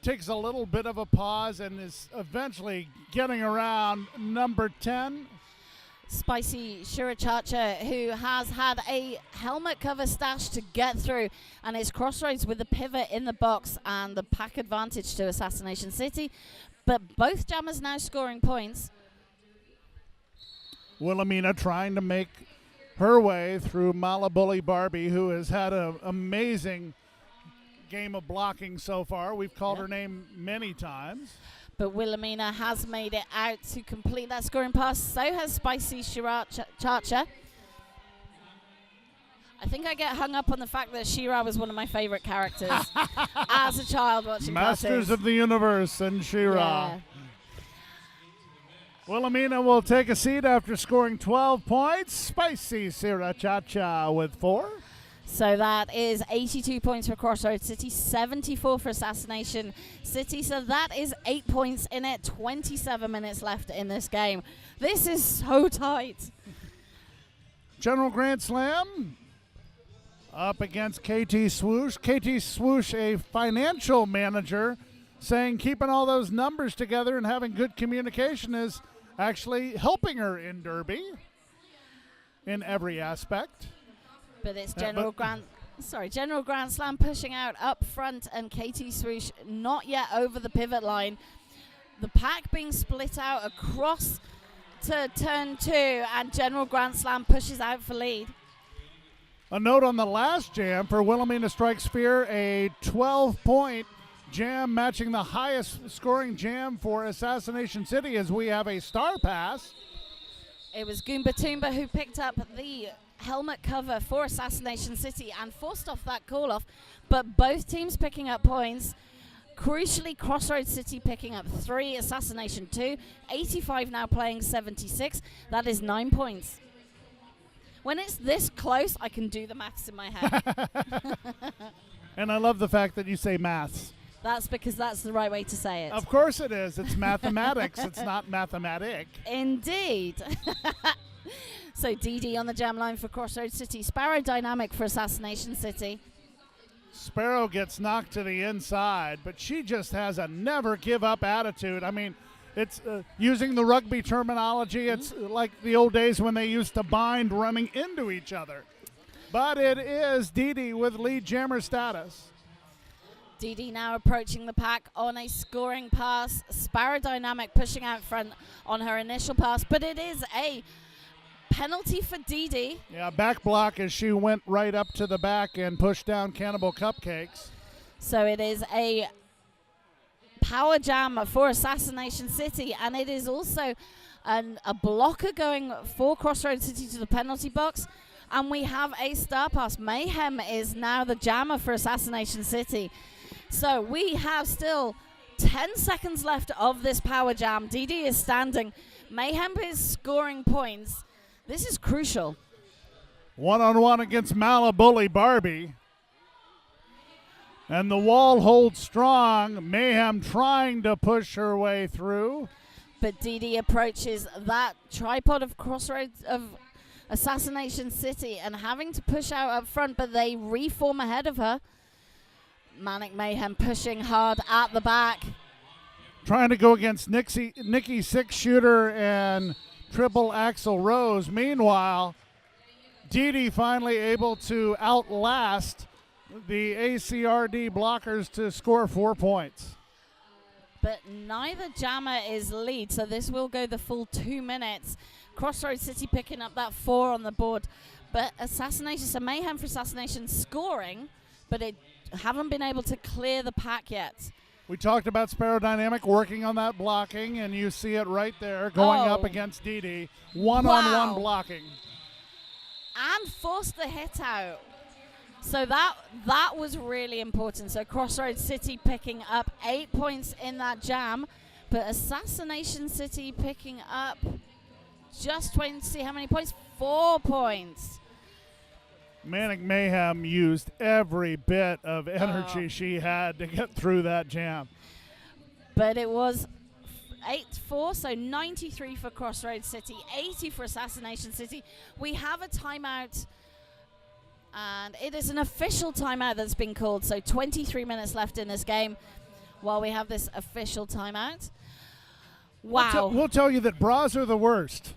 takes a little bit of a pause, and is eventually getting around number 10. Spicy Sriracha, who has had a helmet cover stash to get through, and is Crossroads with the pivot in the box and the pack advantage to Assassination City. But both jammers now scoring points. Wilhelmina trying to make her way through Malabully Barbie, who has had an amazing game of blocking so far. We've called her name many times. But Wilhelmina has made it out to complete that scoring pass. So has Spicy Sriracha. I think I get hung up on the fact that She-Ra was one of my favorite characters as a child watching Masters cartoons. of the Universe and She-Ra. Yeah. Wilhelmina will take a seat after scoring 12 points. Spicy Sriracha with 4. So that is 82 points for Crossroads City, 74 for Assassination City. So that is 8 points in it, 27 minutes left in this game. This is so tight. General Grand Slam up against KT Swoosh. KT Swoosh, a financial manager, saying keeping all those numbers together and having good communication is actually helping her in Derby in every aspect. But it's General Grand Slam pushing out up front, and KT Swoosh not yet over the pivot line. The pack being split out across to turn 2, and General Grand Slam pushes out for lead. A note on the last jam for Wilhelmina Strikes Fear, a 12-point jam matching the highest scoring jam for Assassination City, as we have a star pass. It was Goomba Toomba who picked up the helmet cover for Assassination City and forced off that call-off, but both teams picking up points. Crucially, Crossroads City picking up 3, Assassination 2, 85 now playing 76. That is 9 points. When it's this close, I can do the maths in my head. And I love the fact that you say maths. That's because that's the right way to say it. Of course it is. It's mathematics. It's not mathematic. Indeed. So DD on the jam line for Crossroads City. Sparrow Dynamic for Assassination City. Sparrow gets knocked to the inside, but she just has a never-give-up attitude. I mean, it's using the rugby terminology, it's like the old days when they used to bind running into each other. But it is DD with lead jammer status. DD now approaching the pack on a scoring pass. Sparrow Dynamic pushing out front on her initial pass, but it is a penalty for Dee. Yeah, back block as she went right up to the back and pushed down Cannibal Cupcakes. So it is a power jam for Assassination City, and it is also a blocker going for Crossroads City to the penalty box. And we have a star pass. Mayhem is now the jammer for Assassination City. So we have still 10 seconds left of this power jam. Dee is standing. Mayhem is scoring points. This is crucial. One-on-one against Malabully Barbie. And the wall holds strong. Mayhem trying to push her way through. But Dee approaches that tripod of Crossroads of Assassination City and having to push out up front, but they reform ahead of her. Manic Mayhem pushing hard at the back. Trying to go against Nikki Six Shooter and Triple Axel Rose. Meanwhile, Dee finally able to outlast the ACRD blockers to score 4 points. But neither jammer is lead, so this will go the full 2 minutes. Crossroads City picking up that 4 on the board. But Assassination, so Mayhem for Assassination scoring, but it haven't been able to clear the pack yet. We talked about Sparrow Dynamic working on that blocking, and you see it right there going up against Dee. One-on-one blocking. And forced the hit out. So that was really important. So Crossroads City picking up 8 points in that jam, but Assassination City picking up just waiting to see how many points. 4 points. Manic Mayhem used every bit of energy she had to get through that jam. But it was 8-4, so 93 for Crossroads City, 80 for Assassination City. We have a timeout, and it is an official timeout that's been called, so 23 minutes left in this game while we have this official timeout. Wow. We'll tell you that bras are the worst.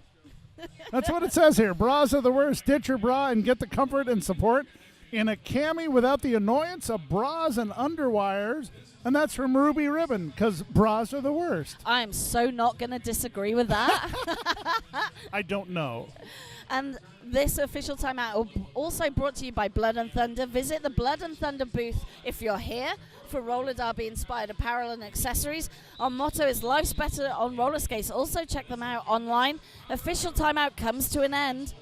That's what it says here. Bras are the worst. Ditch your bra and get the comfort and support in a cami without the annoyance of bras and underwires. And that's from Ruby Ribbon, because bras are the worst. I'm so not going to disagree with that. I don't know. And this official timeout also brought to you by Blood and Thunder. Visit the Blood and Thunder booth if you're here for roller derby inspired apparel and accessories. Our motto is life's better on roller skates. Also check them out online. Official timeout comes to an end.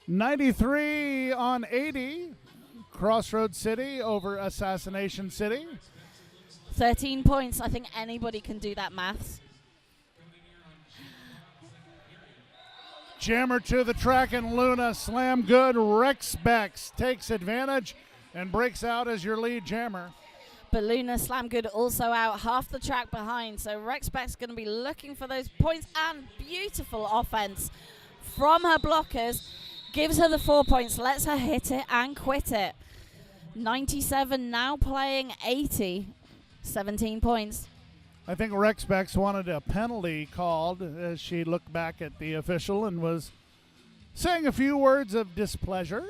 93 on 80. Crossroads City over Assassination City. 13 points. I think anybody can do that maths. Jammer to the track, and Luna slam good. Rex Bex takes advantage and breaks out as your lead jammer. But Luna Slam Good also out half the track behind. So Rex Beck's going to be looking for those points, and beautiful offense from her blockers. Gives her the 4 points, lets her hit it and quit it. 97 now playing 80. 17 points. I think Rex Bex wanted a penalty called as she looked back at the official and was saying a few words of displeasure.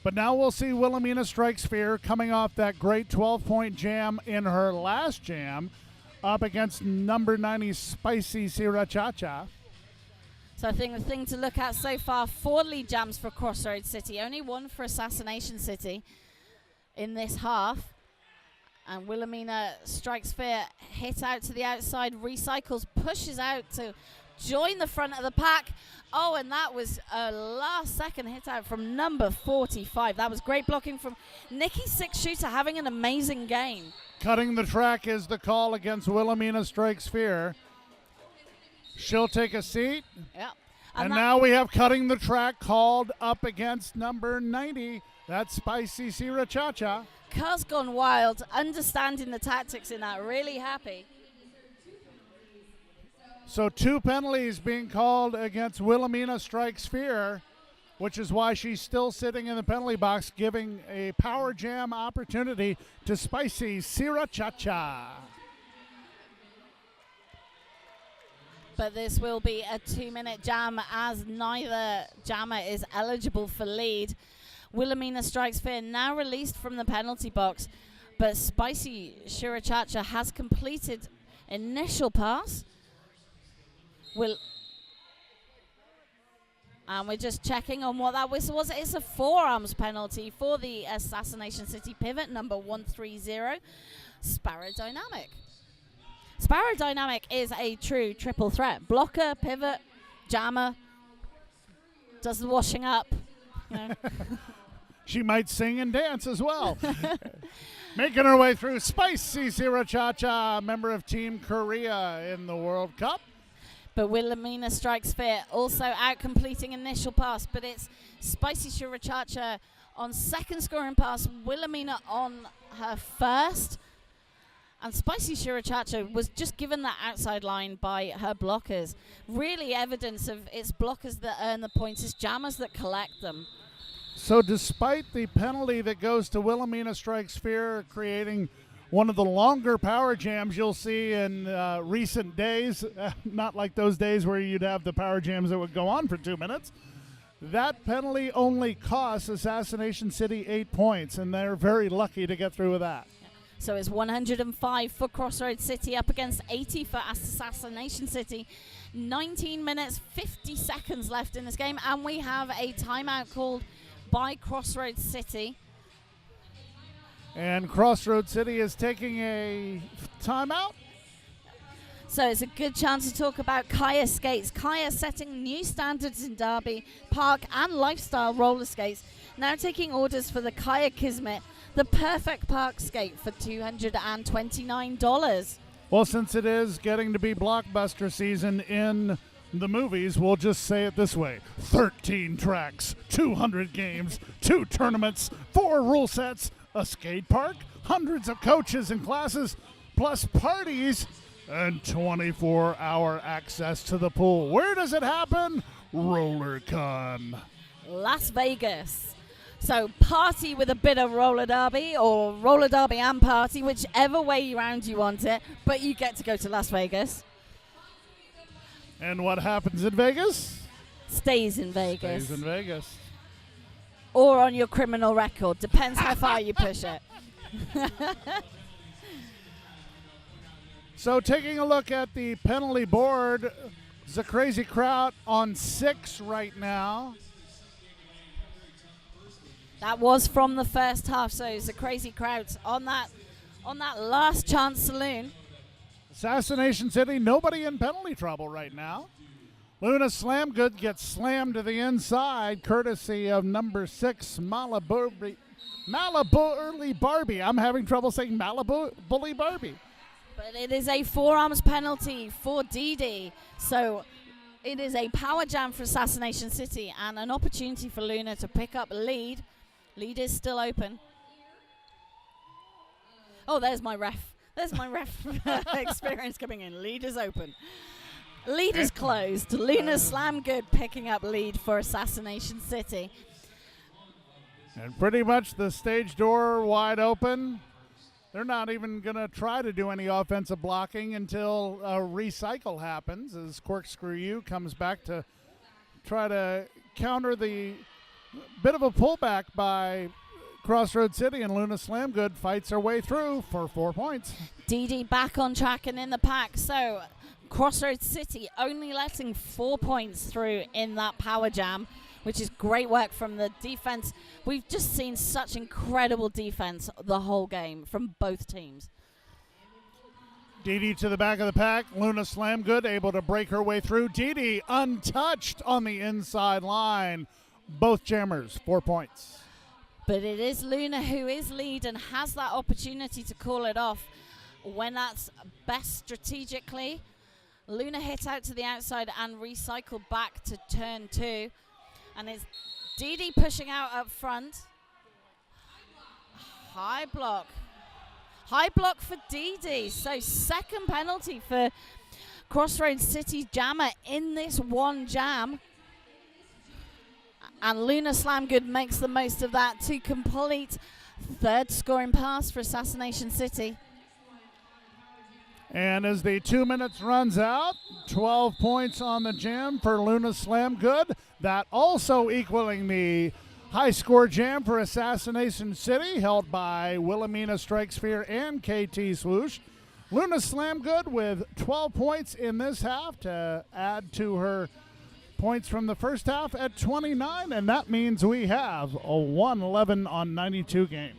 But now we'll see Wilhelmina Strikes Fear coming off that great 12-point jam in her last jam up against number 90 Spicy Sriracha. So I think the thing to look at so far, 4 lead jams for Crossroads City, only 1 for Assassination City in this half. And Wilhelmina Strikes Fear hit out to the outside, recycles, pushes out to join the front of the pack. Oh, and that was a last-second hit out from number 45. That was great blocking from Nikki Six Shooter, having an amazing game. Cutting the track is the call against Wilhelmina Strikes Fear. She'll take a seat. Yep. And now we have cutting the track called up against number 90. That's Spicy Sriracha. Cuz gone wild, understanding the tactics in that, really happy. So 2 penalties being called against Wilhelmina Strikes Fear, which is why she's still sitting in the penalty box, giving a power jam opportunity to Spicy Sriracha. But this will be a 2-minute jam as neither jammer is eligible for lead. Wilhelmina Strikes Fear now released from the penalty box, but Spicy Sriracha has completed initial pass. And we're just checking on what that whistle was. It's a forearms penalty for the Assassination City pivot, number 130, Sparrow Dynamic. Sparrow Dynamic is a true triple threat. Blocker, pivot, jammer, does the washing up. You know. She might sing and dance as well. Making her way through Spicy Sriracha, member of Team Korea in the World Cup. But Wilhelmina Strikes Fear also out completing initial pass, but it's Spicy Sriracha on second scoring pass, Wilhelmina on her first. And Spicy Sriracha was just given that outside line by her blockers. Really evidence of it's blockers that earn the points, it's jammers that collect them. So despite the penalty that goes to Wilhelmina Strikes Fear, creating one of the longer power jams you'll see in recent days, not like those days where you'd have the power jams that would go on for 2 minutes, that penalty only costs Assassination City 8 points, and they're very lucky to get through with that. So it's 105 for Crossroads City up against 80 for Assassination City. 19 minutes, 50 seconds left in this game, and we have a timeout called by Crossroads City. And Crossroads City is taking a timeout. So it's a good chance to talk about Kaya skates. Kaya setting new standards in Derby, park and lifestyle roller skates. Now taking orders for the Kaya Kismet, the perfect park skate for $229. Well, since it is getting to be blockbuster season in the movies, we'll just say it this way. 13 tracks, 200 games, 2 tournaments, 4 rule sets, a skate park, hundreds of coaches and classes, plus parties, and 24-hour access to the pool. Where does it happen? RollerCon. Las Vegas. So party with a bit of roller derby, or roller derby and party, whichever way around you want it, but you get to go to Las Vegas. And what happens in Vegas? Stays in Vegas. Stays in Vegas. Or on your criminal record. Depends how far you push it. So taking a look at the penalty board, the Crazy Crowd on 6 right now. That was from the first half, so it's a Crazy Crowd on that last chance saloon. Assassination City, nobody in penalty trouble right now. Luna Slamgood gets slammed to the inside, courtesy of number 6, Malibu Early Barbie. I'm having trouble saying Malibu Bully Barbie. But it is a forearms penalty for Dee. So it is a power jam for Assassination City and an opportunity for Luna to pick up lead. Lead is still open. Oh, there's my ref. There's my ref experience coming in. Lead is open. Lead is closed. Luna Slamgood picking up lead for Assassination City. And pretty much the stage door wide open. They're not even going to try to do any offensive blocking until a recycle happens as Corkscrew U comes back to try to counter the bit of a pullback by Crossroads City, and Luna Slamgood fights her way through for 4 points. Dee back on track and in the pack. So Crossroads City only letting 4 points through in that power jam, which is great work from the defense. We've just seen such incredible defense the whole game from both teams. Dee to the back of the pack. Luna Slamgood able to break her way through. Dee untouched on the inside line. Both jammers, 4 points. But it is Luna who is lead and has that opportunity to call it off when that's best strategically. Luna hit out to the outside and recycled back to turn 2. And it's Dee pushing out up front. High block. High block for Dee. So second penalty for Crossroads City jammer in this one jam. And Luna Slamgood makes the most of that to complete third scoring pass for Assassination City. And as the 2 minutes runs out, 12 points on the jam for Luna Slamgood. That also equaling the high score jam for Assassination City, held by Wilhelmina Strikes Fear and KT Swoosh. Luna Slamgood with 12 points in this half to add to her Points from the first half at 29, and that means we have a 111 on 92 game.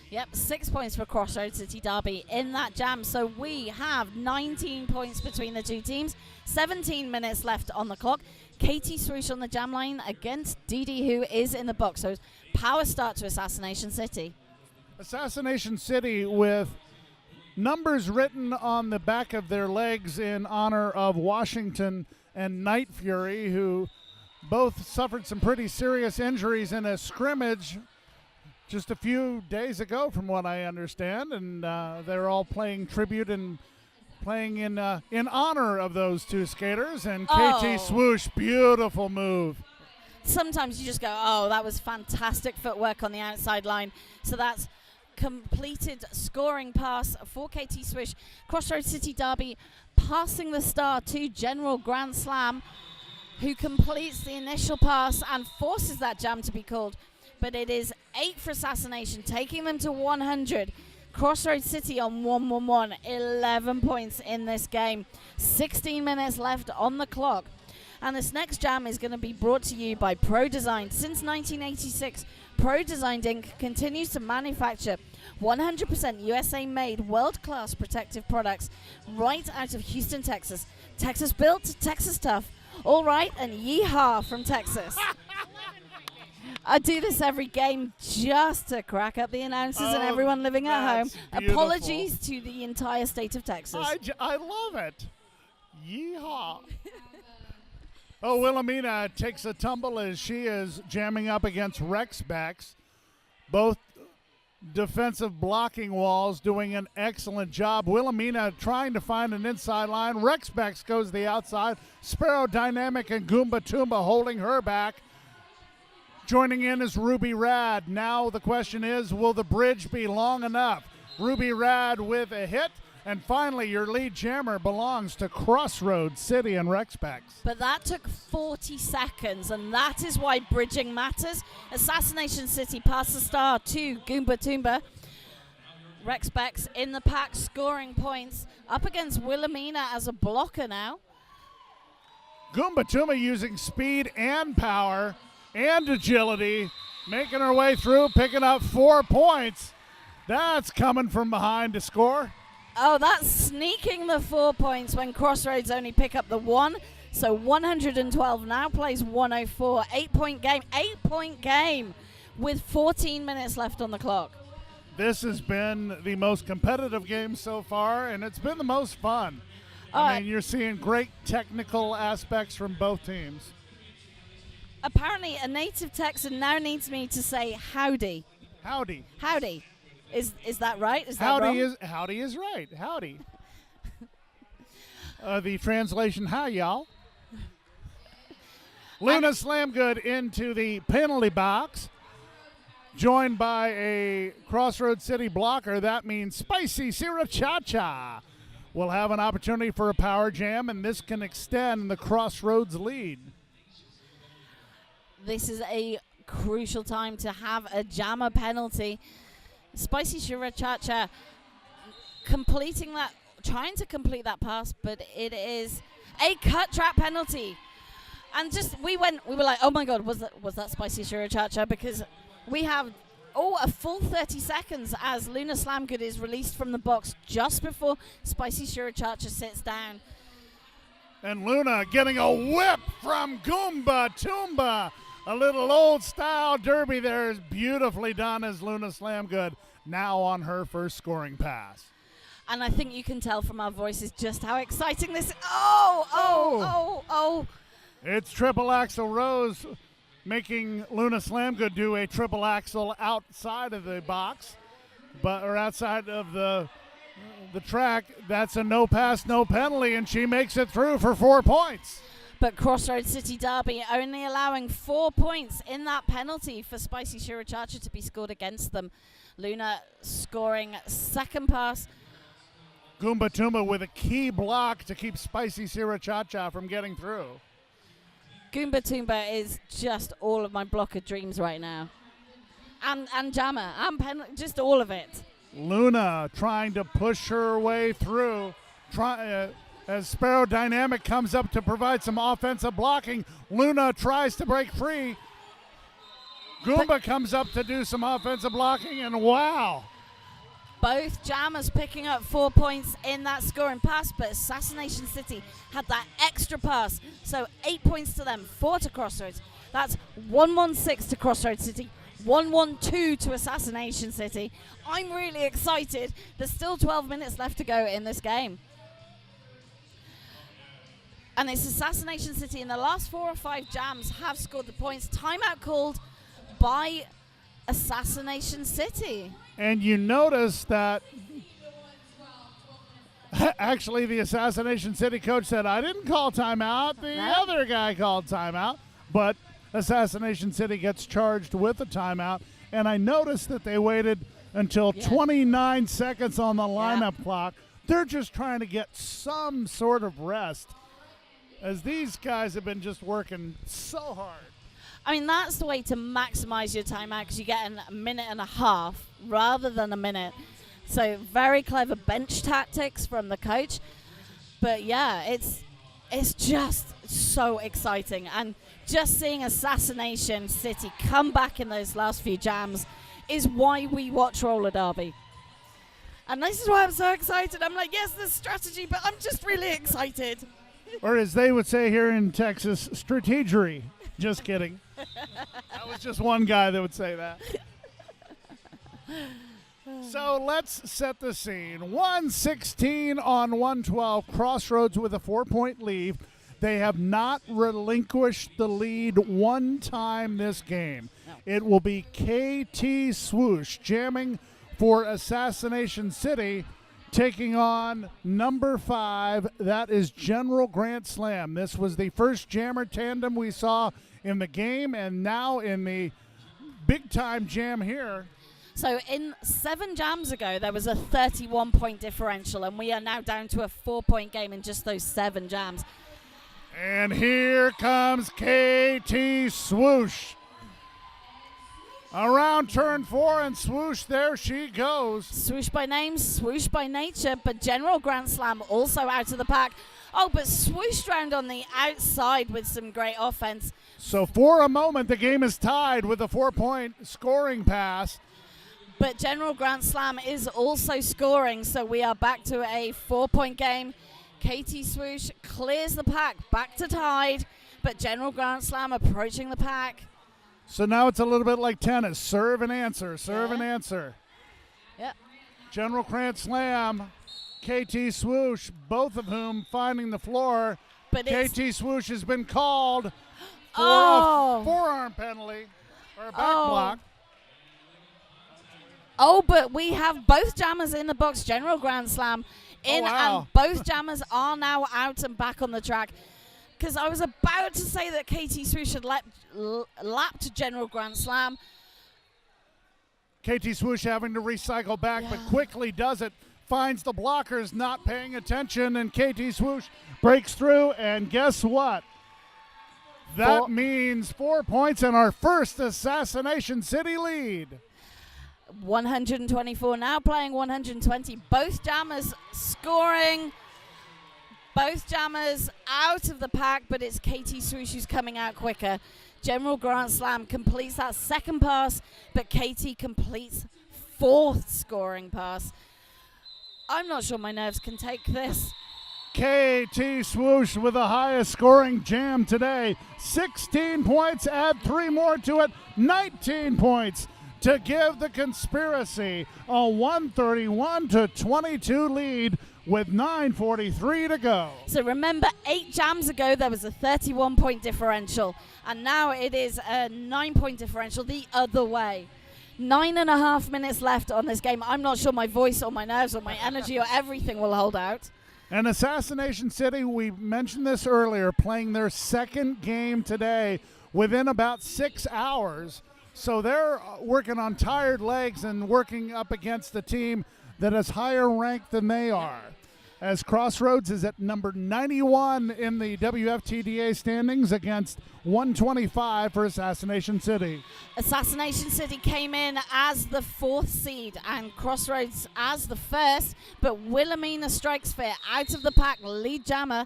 Yep, 6 points for Crossroads City Derby in that jam. So we have 19 points between the two teams. 17 minutes left on the clock. Katie Swoosh on the jam line against Dee, who is in the box. So power start to Assassination City. Assassination City with numbers written on the back of their legs in honor of Washington and Night Fury, who both suffered some pretty serious injuries in a scrimmage just a few days ago, from what I understand, and they're all playing tribute and playing in honor of those two skaters. And KT Swoosh, beautiful move. Sometimes you just go, oh, that was fantastic footwork on the outside line. So that's completed scoring pass for KT Swoosh. Crossroads City Derby passing the star to General Grand Slam, who completes the initial pass and forces that jam to be called. But it is 8 for Assassination, taking them to 100. Crossroads City on 1-1-1, 11 points in this game. 16 minutes left on the clock. And this next jam is going to be brought to you by Pro Design. Since 1986, Pro Design Inc. continues to manufacture 100% USA-made, world-class protective products right out of Houston, Texas. Texas built, Texas tough. All right, and yeehaw from Texas. I do this every game just to crack up the announcers and everyone living at home. Beautiful. Apologies to the entire state of Texas. I love it. Yeehaw. Wilhelmina takes a tumble as she is jamming up against Rex Backs. Both defensive blocking walls doing an excellent job. Wilhelmina trying to find an inside line. Rex Backs goes the outside. Sparrow Dynamic and Goomba Toomba holding her back. Joining in is Ruby Rad. Now the question is, will the bridge be long enough? Ruby Rad with a hit. And finally, your lead jammer belongs to Crossroads City and Rex Backs. But that took 40 seconds, and that is why bridging matters. Assassination City pass the star to Goomba Toomba. Rex Backs in the pack, scoring points. Up against Wilhelmina as a blocker now. Goomba Toomba using speed and power and agility, making her way through, picking up 4 points. That's coming from behind to score. Oh, that's sneaking the 4 points when Crossroads only pick up the 1. So 112 now plays 104. 8-point game. 8-point game with 14 minutes left on the clock. This has been the most competitive game so far, and it's been the most fun. I mean, you're seeing great technical aspects from both teams. Apparently, a native Texan now needs me to say howdy. Howdy. Howdy. Is that right? Is that Howdy wrong? Howdy is right. Howdy. The translation, hi, y'all. Luna Slamgood into the penalty box, joined by a Crossroads City blocker. That means Spicy Sriracha will have an opportunity for a power jam, and this can extend the Crossroads lead. This is a crucial time to have a jammer penalty. Spicy Sriracha completing that, trying to complete that pass, but it is a cut trap penalty. And we were like, oh my God, was that Spicy Sriracha? Because we have a full 30 seconds as Luna Slamgood is released from the box just before Spicy Sriracha sits down. And Luna getting a whip from Goomba Toomba. A little old-style derby there is beautifully done as Luna Slamgood now on her first scoring pass. And I think you can tell from our voices just how exciting this is. Oh. It's triple axel Rose making Luna Slamgood do a triple axel outside of the box, or outside of the track. That's a no pass, no penalty, and she makes it through for 4 points. But Crossroads City Derby only allowing 4 points in that penalty for Spicy Sriracha to be scored against them. Luna scoring second pass. Goomba Toomba with a key block to keep Spicy Sriracha from getting through. Goomba Toomba is just all of my blocker dreams right now. And jammer, and just all of it. Luna trying to push her way through. As Sparrow Dynamic comes up to provide some offensive blocking, Luna tries to break free. Goomba comes up to do some offensive blocking, and wow. Both jammers picking up 4 points in that scoring pass, but Assassination City had that extra pass. So 8 points to them, 4 to Crossroads. That's 116 to Crossroads City, 112 to Assassination City. I'm really excited. There's still 12 minutes left to go in this game. And it's Assassination City. In the last 4 or 5 jams have scored the points. Timeout called by Assassination City. And you notice that actually the Assassination City coach said, I didn't call timeout. The other guy called timeout. But Assassination City gets charged with a timeout. And I noticed that they waited until 29 seconds on the lineup clock. They're just trying to get some sort of rest, as these guys have been just working so hard. I mean, that's the way to maximize your timeout, because you get a minute and a half rather than a minute. So very clever bench tactics from the coach. But yeah, it's just so exciting. And just seeing Assassination City come back in those last few jams is why we watch roller derby. And this is why I'm so excited. I'm like, yes, there's strategy, but I'm just really excited. Or as they would say here in Texas, strategery. Just kidding. That was just one guy that would say that. So let's set the scene. 116 on 112. Crossroads with a 4-point lead. They have not relinquished the lead one time this game. No. It will be KT Swoosh jamming for Assassination City, taking on number 5. That is General Grant Slam. This was the first jammer tandem we saw in the game, and now in the big-time jam here. So in 7 jams ago, there was a 31-point differential, and we are now down to a 4-point game in just those 7 jams. And here comes KT Swoosh. Around turn 4, and swoosh, there she goes. Swoosh by name, swoosh by nature, but General Grand Slam also out of the pack. Oh, but swooshed round on the outside with some great offense. So for a moment, the game is tied with a 4-point scoring pass. But General Grand Slam is also scoring, so we are back to a 4-point game. KT Swoosh clears the pack, back to tied, but General Grand Slam approaching the pack. So now it's a little bit like tennis. Serve and answer, serve and answer. Yep. General Grant Slam, KT Swoosh, both of whom finding the floor. But KT Swoosh has been called for a forearm penalty or a back block. Oh, but we have both jammers in the box. General Grand Slam in, and both jammers are now out and back on the track. Because I was about to say that KT Swoosh had lapped General Grand Slam. KT Swoosh having to recycle back, but quickly does it. Finds the blockers not paying attention, and KT Swoosh breaks through, and guess what? That means 4 points and our first Assassination City lead. 124 now playing 120. Both jammers scoring. Both jammers out of the pack, but it's KT Swoosh who's coming out quicker. General Grand Slam completes that second pass, but KT completes 4th scoring pass. I'm not sure my nerves can take this. KT Swoosh with the highest scoring jam today. 16 points, add 3 more to it, 19 points to give the Conspiracy a 131-22 lead with 9:43 to go. So remember, 8 jams ago there was a 31-point differential, and now it is a 9-point differential the other way. 9.5 minutes left on this game. I'm not sure my voice or my nerves or my energy or everything will hold out. And Assassination City, we mentioned this earlier, playing their second game today within about 6 hours. So they're working on tired legs and working up against a team that is higher ranked than they are. as Crossroads is at number 91 in the WFTDA standings against 125 for Assassination City. Assassination City came in as the 4th seed and Crossroads as the 1st, but Wilhelmina Strikes Fear out of the pack, lead jammer.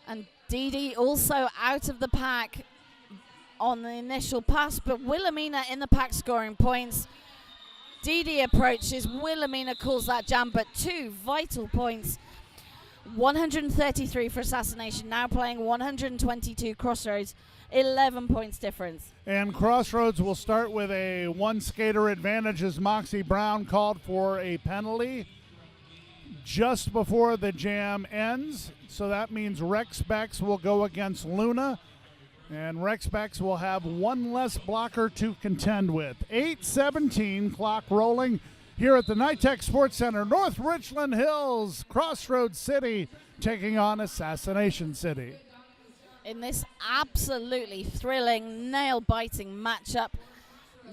And Dee also out of the pack on the initial pass, but Wilhelmina in the pack scoring points. Dee approaches, Wilhelmina calls that jam, but 2 vital points. 133 for Assassination, now playing 122 Crossroads, 11 points difference. And Crossroads will start with a 1 skater advantage as Moxie Brown called for a penalty just before the jam ends. So that means Rex Bex will go against Luna. And Rex Bex will have 1 less blocker to contend with. 8:17 clock rolling here at the Nitec Sports Center, North Richland Hills, Crossroads City taking on Assassination City. In this absolutely thrilling, nail-biting matchup,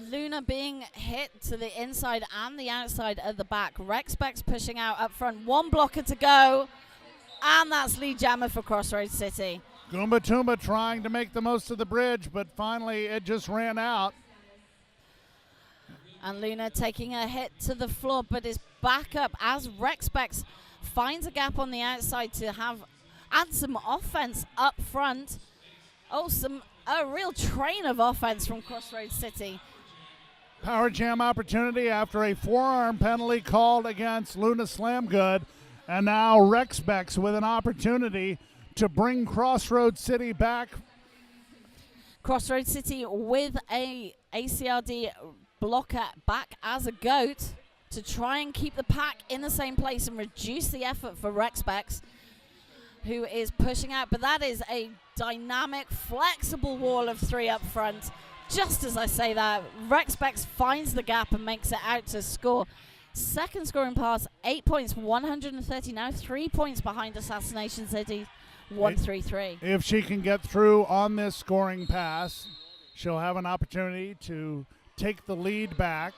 Luna being hit to the inside and the outside of the back. Rex Bex pushing out up front, 1 blocker to go, and that's lead jammer for Crossroads City. Goomba Toomba trying to make the most of the bridge, but finally it just ran out. And Luna taking a hit to the floor, but is back up as Rex Bex finds a gap on the outside to add some offense up front. Oh, a real train of offense from Crossroads City. Power jam opportunity after a forearm penalty called against Luna Slamgood. And now Rex Bex with an opportunity to bring Crossroads City back. Crossroads City with a ACRD blocker back as a goat to try and keep the pack in the same place and reduce the effort for Rex Bex, who is pushing out. But that is a dynamic, flexible wall of 3 up front. Just as I say that, Rex Bex finds the gap and makes it out to score. Second scoring pass, 8 points, 130 now, 3 points behind Assassination City. 1-3-3. If she can get through on this scoring pass, she'll have an opportunity to take the lead back.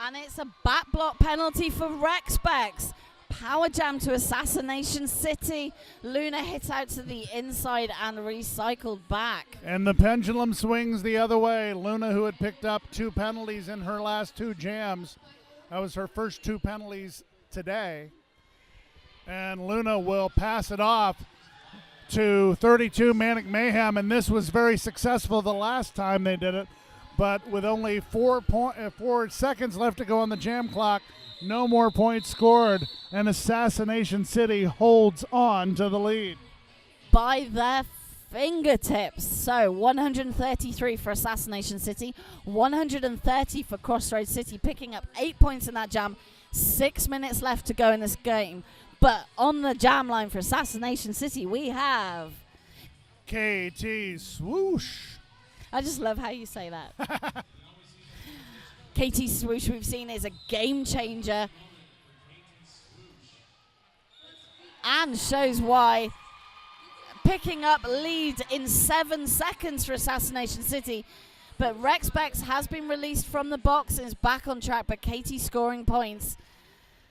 And it's a back block penalty for Rex Bex. Power jam to Assassination City. Luna hit out to the inside and recycled back. And the pendulum swings the other way. Luna, who had picked up 2 penalties in her last 2 jams. That was her first 2 penalties today. And Luna will pass it off to 32 Manic Mayhem, and this was very successful the last time they did it. But with only 4 seconds left to go on the jam clock, no more points scored, and Assassination City holds on to the lead. By their fingertips. So 133 for Assassination City, 130 for Crossroads City, picking up 8 points in that jam. 6 minutes left to go in this game. But on the jam line for Assassination City, we have KT Swoosh. I just love how you say that. KT Swoosh, we've seen, is a game changer and shows why. Picking up lead in 7 seconds for Assassination City. But Rex Bex has been released from the box and is back on track, but KT scoring points.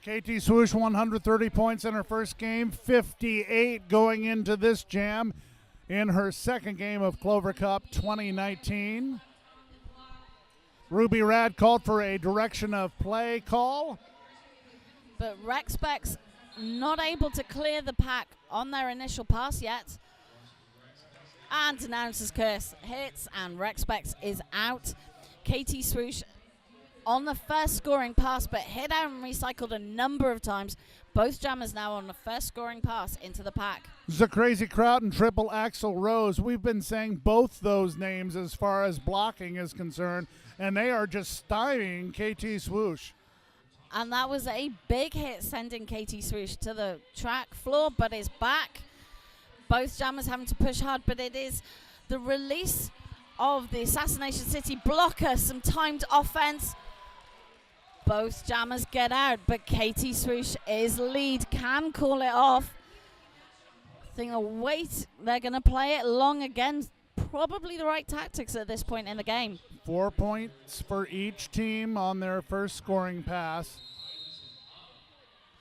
KT Swoosh, 130 points in her first game, 58 going into this jam in her second game of Clover Cup 2019. Ruby Rad called for a direction of play call. But Rex Bex not able to clear the pack on their initial pass yet. And Announcer's Curse hits and Rex Bex is out. KT Swoosh on the first scoring pass, but hit out and recycled a number of times. Both jammers now on the first scoring pass into the pack. The Crazy Kraut and Triple Axel Rose. We've been saying both those names as far as blocking is concerned, and they are just stymieing KT Swoosh. And that was a big hit, sending KT Swoosh to the track floor, but is back. Both jammers having to push hard, but it is the release of the Assassination City blocker, some timed offense. Both jammers get out, but KT Swoosh is lead, can call it off. I think they're going to play it long again. Probably the right tactics at this point in the game. 4 points for each team on their first scoring pass.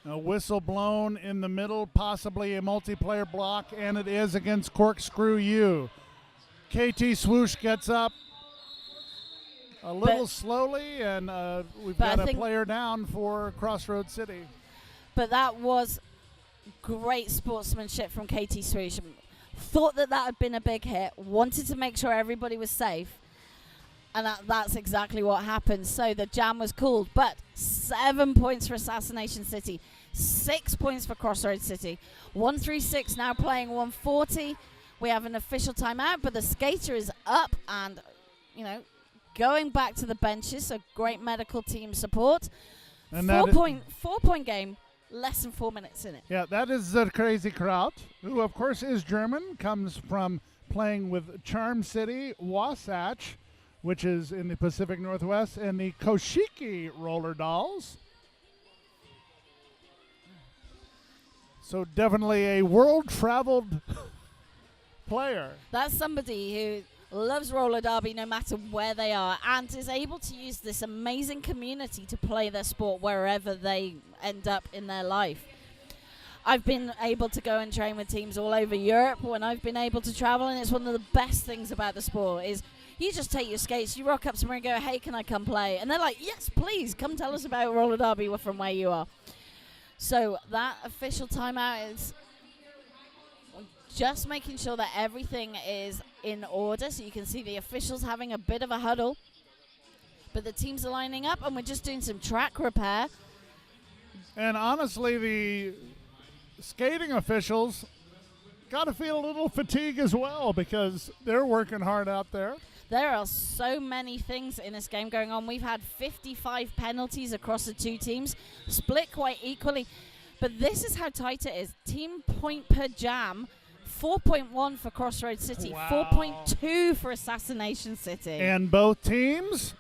A whistle blown in the middle, possibly a multiplayer block, and it is against Corkscrew U. KT Swoosh gets up a little slowly, and we've got a player down for Crossroads City. But that was great sportsmanship from KT Swoosh. Thought that had been a big hit, wanted to make sure everybody was safe, and that's exactly what happened. So the jam was called, but 7 points for Assassination City, 6 points for Crossroads City. 136 now playing 140. We have an official timeout, but the skater is up and, going back to the benches. So great medical team support. And 4-point game. Less than 4 minutes in it. Yeah, that is the Crazy Kraut, who of course is German, comes from playing with Charm City, Wasatch, which is in the Pacific Northwest, and the Koshiki Roller Dolls. So definitely a world-traveled player. That's somebody who loves roller derby no matter where they are and is able to use this amazing community to play their sport wherever they end up in their life. I've been able to go and train with teams all over Europe when I've been able to travel, and it's one of the best things about the sport is you just take your skates, you rock up somewhere and go, hey, can I come play? And they're like, yes, please, come tell us about roller derby from where you are. So that official timeout is just making sure that everything is in order. So you can see the officials having a bit of a huddle, but the teams are lining up and we're just doing some track repair. And honestly, the skating officials got to feel a little fatigue as well because they're working hard out there. There are so many things in this game going on. We've had 55 penalties across the two teams, split quite equally. But this is how tight it is. Team point per jam, 4.1 for Crossroads City, wow. 4.2 for Assassination City. And both teams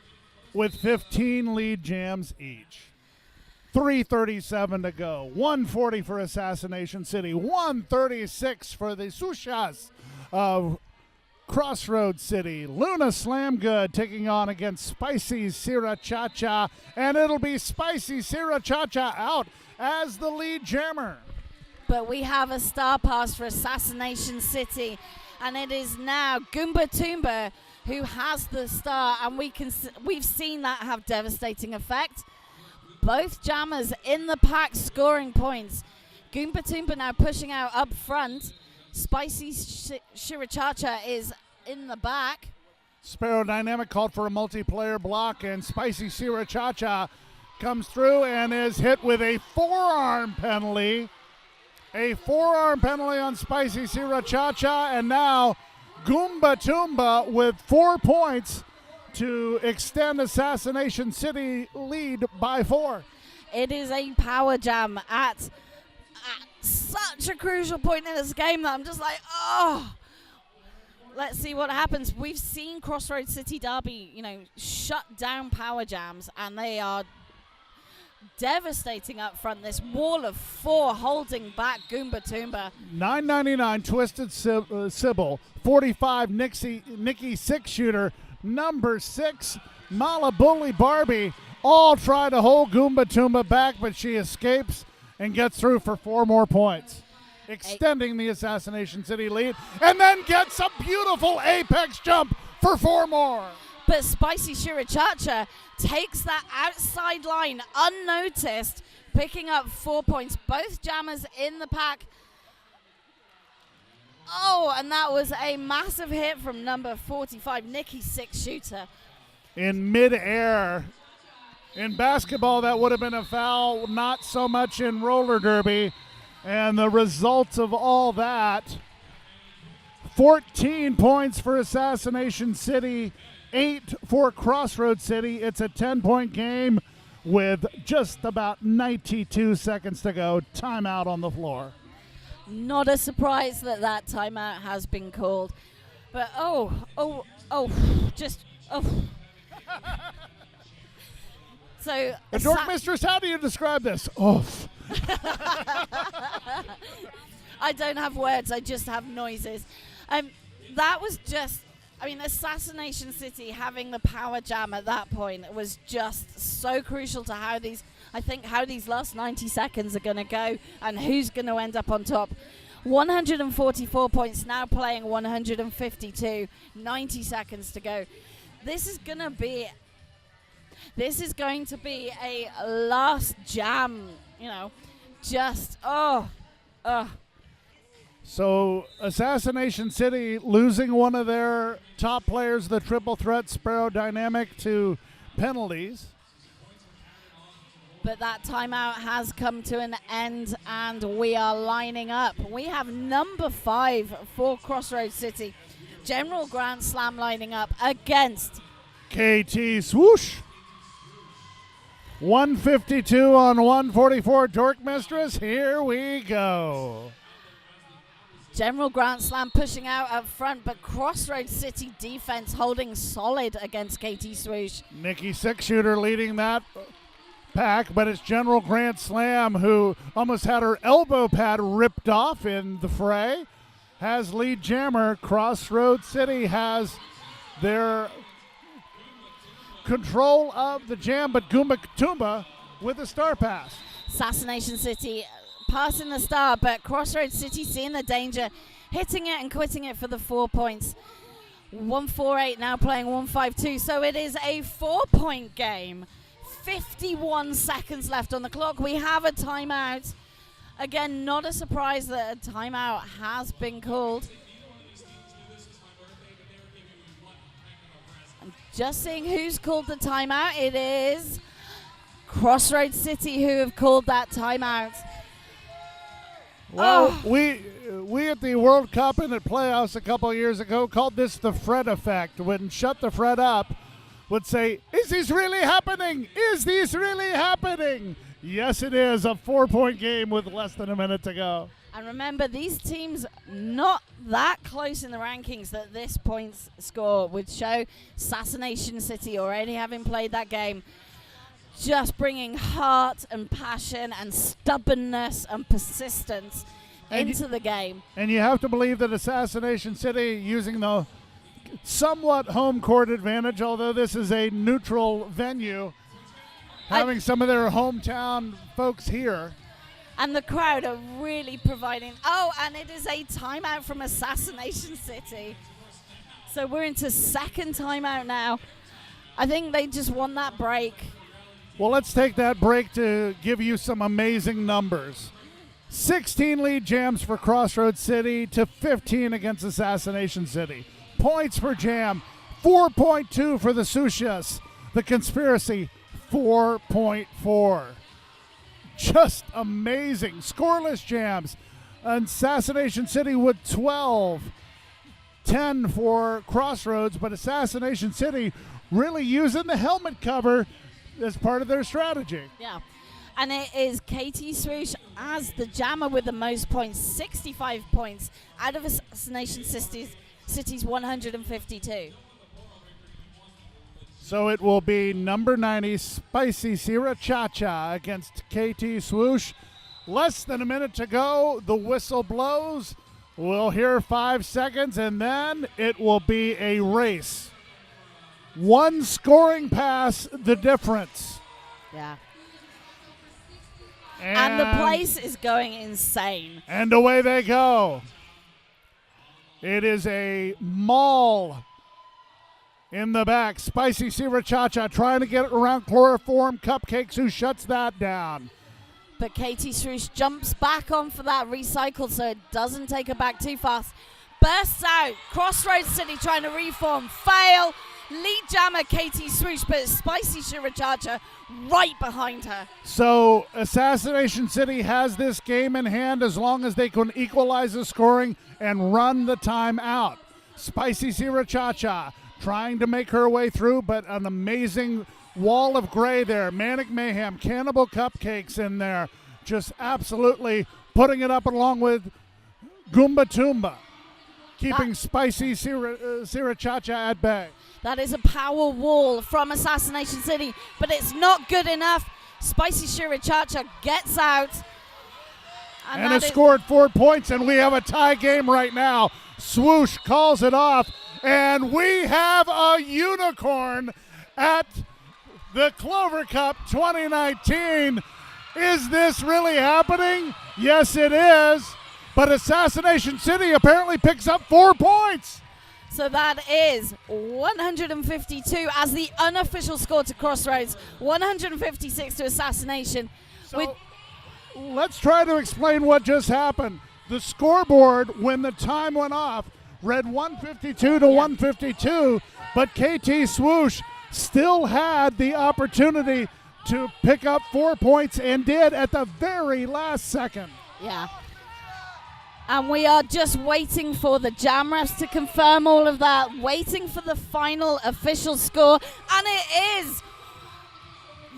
with 15 lead jams each. 3:37 to go. 140 for Assassination City. 136 for the Sucias of Crossroads City. Luna Slamgood taking on against Spicy Sriracha. And it'll be Spicy Sriracha out as the lead jammer. But we have a star pass for Assassination City. And it is now Goomba Toomba who has the star. And we've seen that have devastating effect. Both jammers in the pack scoring points. Goomba Toomba now pushing out up front. Spicy Sriracha is in the back. Sparrow Dynamic called for a multiplayer block, and Spicy Sriracha comes through and is hit with a forearm penalty. A forearm penalty on Spicy Sriracha, and now Goomba Toomba with 4 points to extend Assassination City lead by 4. It is a power jam at such a crucial point in this game that I'm just like, oh, let's see what happens. We've seen Crossroads City Derby, shut down power jams, and they are devastating up front. This wall of 4 holding back Goomba Toomba. $9.99 Twisted Sybil, 45 Nikki 6-shooter, number 6 Malabuli Barbie, all try to hold Goomba Toomba back, but she escapes and gets through for 4 more points, extending the Assassination City lead, and then gets a beautiful apex jump for 4 more. But Spicy Sriracha takes that outside line unnoticed, picking up 4 points. Both jammers in the pack. Oh, and that was a massive hit from number 45, Nikki 6-shooter. In midair. In basketball, that would have been a foul, not so much in roller derby. And the results of all that, 14 points for Assassination City, 8 for Crossroads City. It's a 10-point game with just about 92 seconds to go. Timeout on the floor. Not a surprise that timeout has been called. But So, Dork Mistress, how do you describe this? Oof. I don't have words, I just have noises. That was just I mean, Assassination City having the power jam at that point was just so crucial to how these last 90 seconds are going to go and who's going to end up on top. 144 points, now playing 152, 90 seconds to go. This is going to be a last jam, just, So Assassination City losing one of their top players, the triple threat Sparrow Dynamic, to penalties. But that timeout has come to an end, and we are lining up. We have number 5 for Crossroads City, General Grand Slam, lining up against KT Swoosh. 152 on 144 Dork Mistress. Here we go. General Grand Slam pushing out up front, but Crossroads City defense holding solid against KT Swoosh. Nikki Six-Shooter leading that pack, but it's General Grand Slam who almost had her elbow pad ripped off in the fray. Has lead jammer. Crossroads City has their control of the jam, but Goomba Toomba with a star pass. Assassination City passing the star, but Crossroads City seeing the danger, hitting it and quitting it for the 4 points. 148 now playing 152, so it is a 4-point game. 51 seconds left on the clock. We have a timeout. Again, not a surprise that a timeout has been called. I'm just seeing who's called the timeout. It is Crossroads City who have called that timeout. Well, we at the World Cup and at playoffs a couple years ago called this the Fred effect. When Shut the Fred Up would say, is this really happening? Is this really happening? Yes, it is. A 4-point game with less than a minute to go. And remember, these teams not that close in the rankings that this points score would show. Assassination City already having played that game, just bringing heart and passion and stubbornness and persistence into the game. And you have to believe that Assassination City, using the somewhat home court advantage, although this is a neutral venue, having some of their hometown folks here. And the crowd are really providing. Oh, and it is a timeout from Assassination City. So we're into second timeout now. I think they just won that break. Well, let's take that break to give you some amazing numbers. 16 lead jams for Crossroads City to 15 against Assassination City. Points per jam, 4.2 for the Sucias. The Conspiracy, 4.4. Just amazing. Scoreless jams. Assassination City with 12. 10 for Crossroads, but Assassination City really using the helmet cover as part of their strategy. Yeah. And it is KT Swoosh as the jammer with the most points, 65 points out of Assassination City's 152. So it will be number 90, Spicy Sierra Cha-Cha against KT Swoosh. Less than a minute to go. The whistle blows. We'll hear 5 seconds, and then it will be a race. One scoring pass, the difference. Yeah. And the place is going insane. And away they go. It is a maul in the back. Spicy Sierra Cha-Cha trying to get it around Chloroform Cupcakes, who shuts that down. But KT Swoosh jumps back on for that recycle so it doesn't take her back too fast. Bursts out. Crossroads City trying to reform. Fail. Lead jammer KT Swoosh, but Spicy Sierra Cha-Cha right behind her. So Assassination City has this game in hand as long as they can equalize the scoring and run the time out. Spicy Sierra Cha-Cha trying to make her way through, but an amazing wall of gray there. Manic Mayhem, Cannibal Cupcakes in there. Just absolutely putting it up along with Goomba Toomba, keeping Spicy Sierra Cha-Cha at bay. That is a power wall from Assassination City, but it's not good enough. Spicy Sierra Cha-Cha gets out. And has scored 4 points, and we have a tie game right now. Swoosh calls it off, And we have a unicorn at the Clover Cup 2019. Is this really happening? Yes, it is. But Assassination City apparently picks up 4 points. So that is 152 as the unofficial score to Crossroads, 156 to Assassination. So let's try to explain what just happened. The scoreboard, when the time went off, read 152 to 152, but KT Swoosh still had the opportunity to pick up 4 points and did at the very last second. Yeah. And we are just waiting for the jam refs to confirm all of that, waiting for the final official score. And it is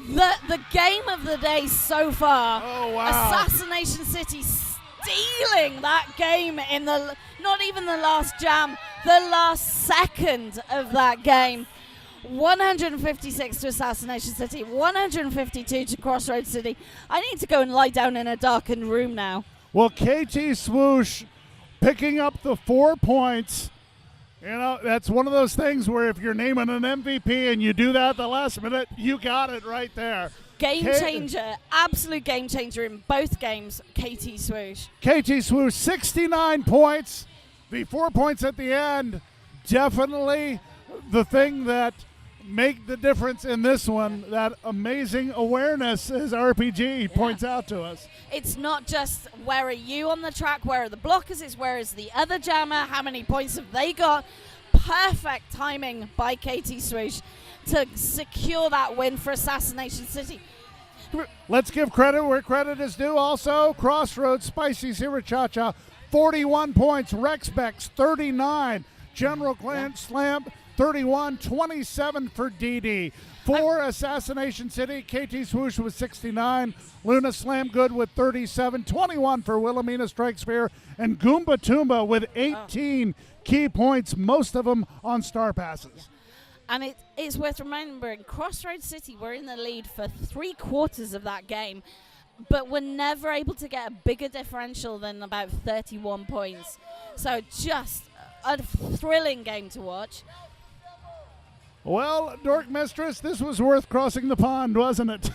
the game of the day so far. Oh, wow. Assassination City stealing that game in the, not even the last jam, the last second of that game. 156 to Assassination City, 152 to Crossroads City. I need to go and lie down in a darkened room now. Well, KT Swoosh picking up the 4 points. You know, that's one of those things where if you're naming an MVP and you do that at the last minute, you got it right there. Game changer, absolute game changer in both games, KT Swoosh. KT Swoosh, 69 points. The 4 points at the end, definitely the thing that make the difference in this one, that amazing awareness, as RPG points out to us. It's not just where are you on the track, where are the blockers, it's where is the other jammer, how many points have they got. Perfect timing by KT Swoosh to secure that win for Assassination City. Let's give credit where credit is due. Also, Crossroads, Spicy Sriracha, 41 points. Rexbex, 39. General Clan Slam, 31, 27 for DD. For Assassination City, KT Swoosh with 69, Luna Slam Good with 37, 21 for Wilhelmina Strike Spear, and Goomba Toomba with 18 key points, most of them on star passes. And it is worth remembering, Crossroads City were in the lead for 3/4 of that game, but were never able to get a bigger differential than about 31 points. So just a thrilling game to watch. Well, Dork Mistress, this was worth crossing the pond, wasn't it?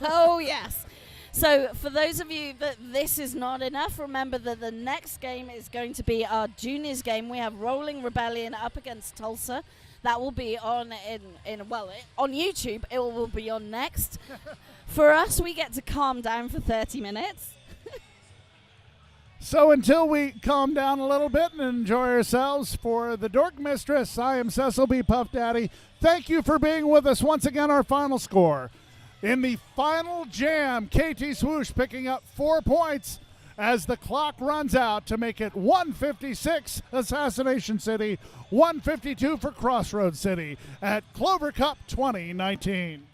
Oh, yes. So for those of you that this is not enough, remember that the next game is going to be our juniors game. We have Rolling Rebellion up against Tulsa. That will be on on YouTube. It will be on next. For us, we get to calm down for 30 minutes. So until we calm down a little bit and enjoy ourselves, for the Dork Mistress, I am Cecil B. Puff Daddy. Thank you for being with us. Once again, our final score. In the final jam, KT Swoosh picking up 4 points as the clock runs out to make it 156 Assassination City, 152 for Crossroads City at Clover Cup 2019.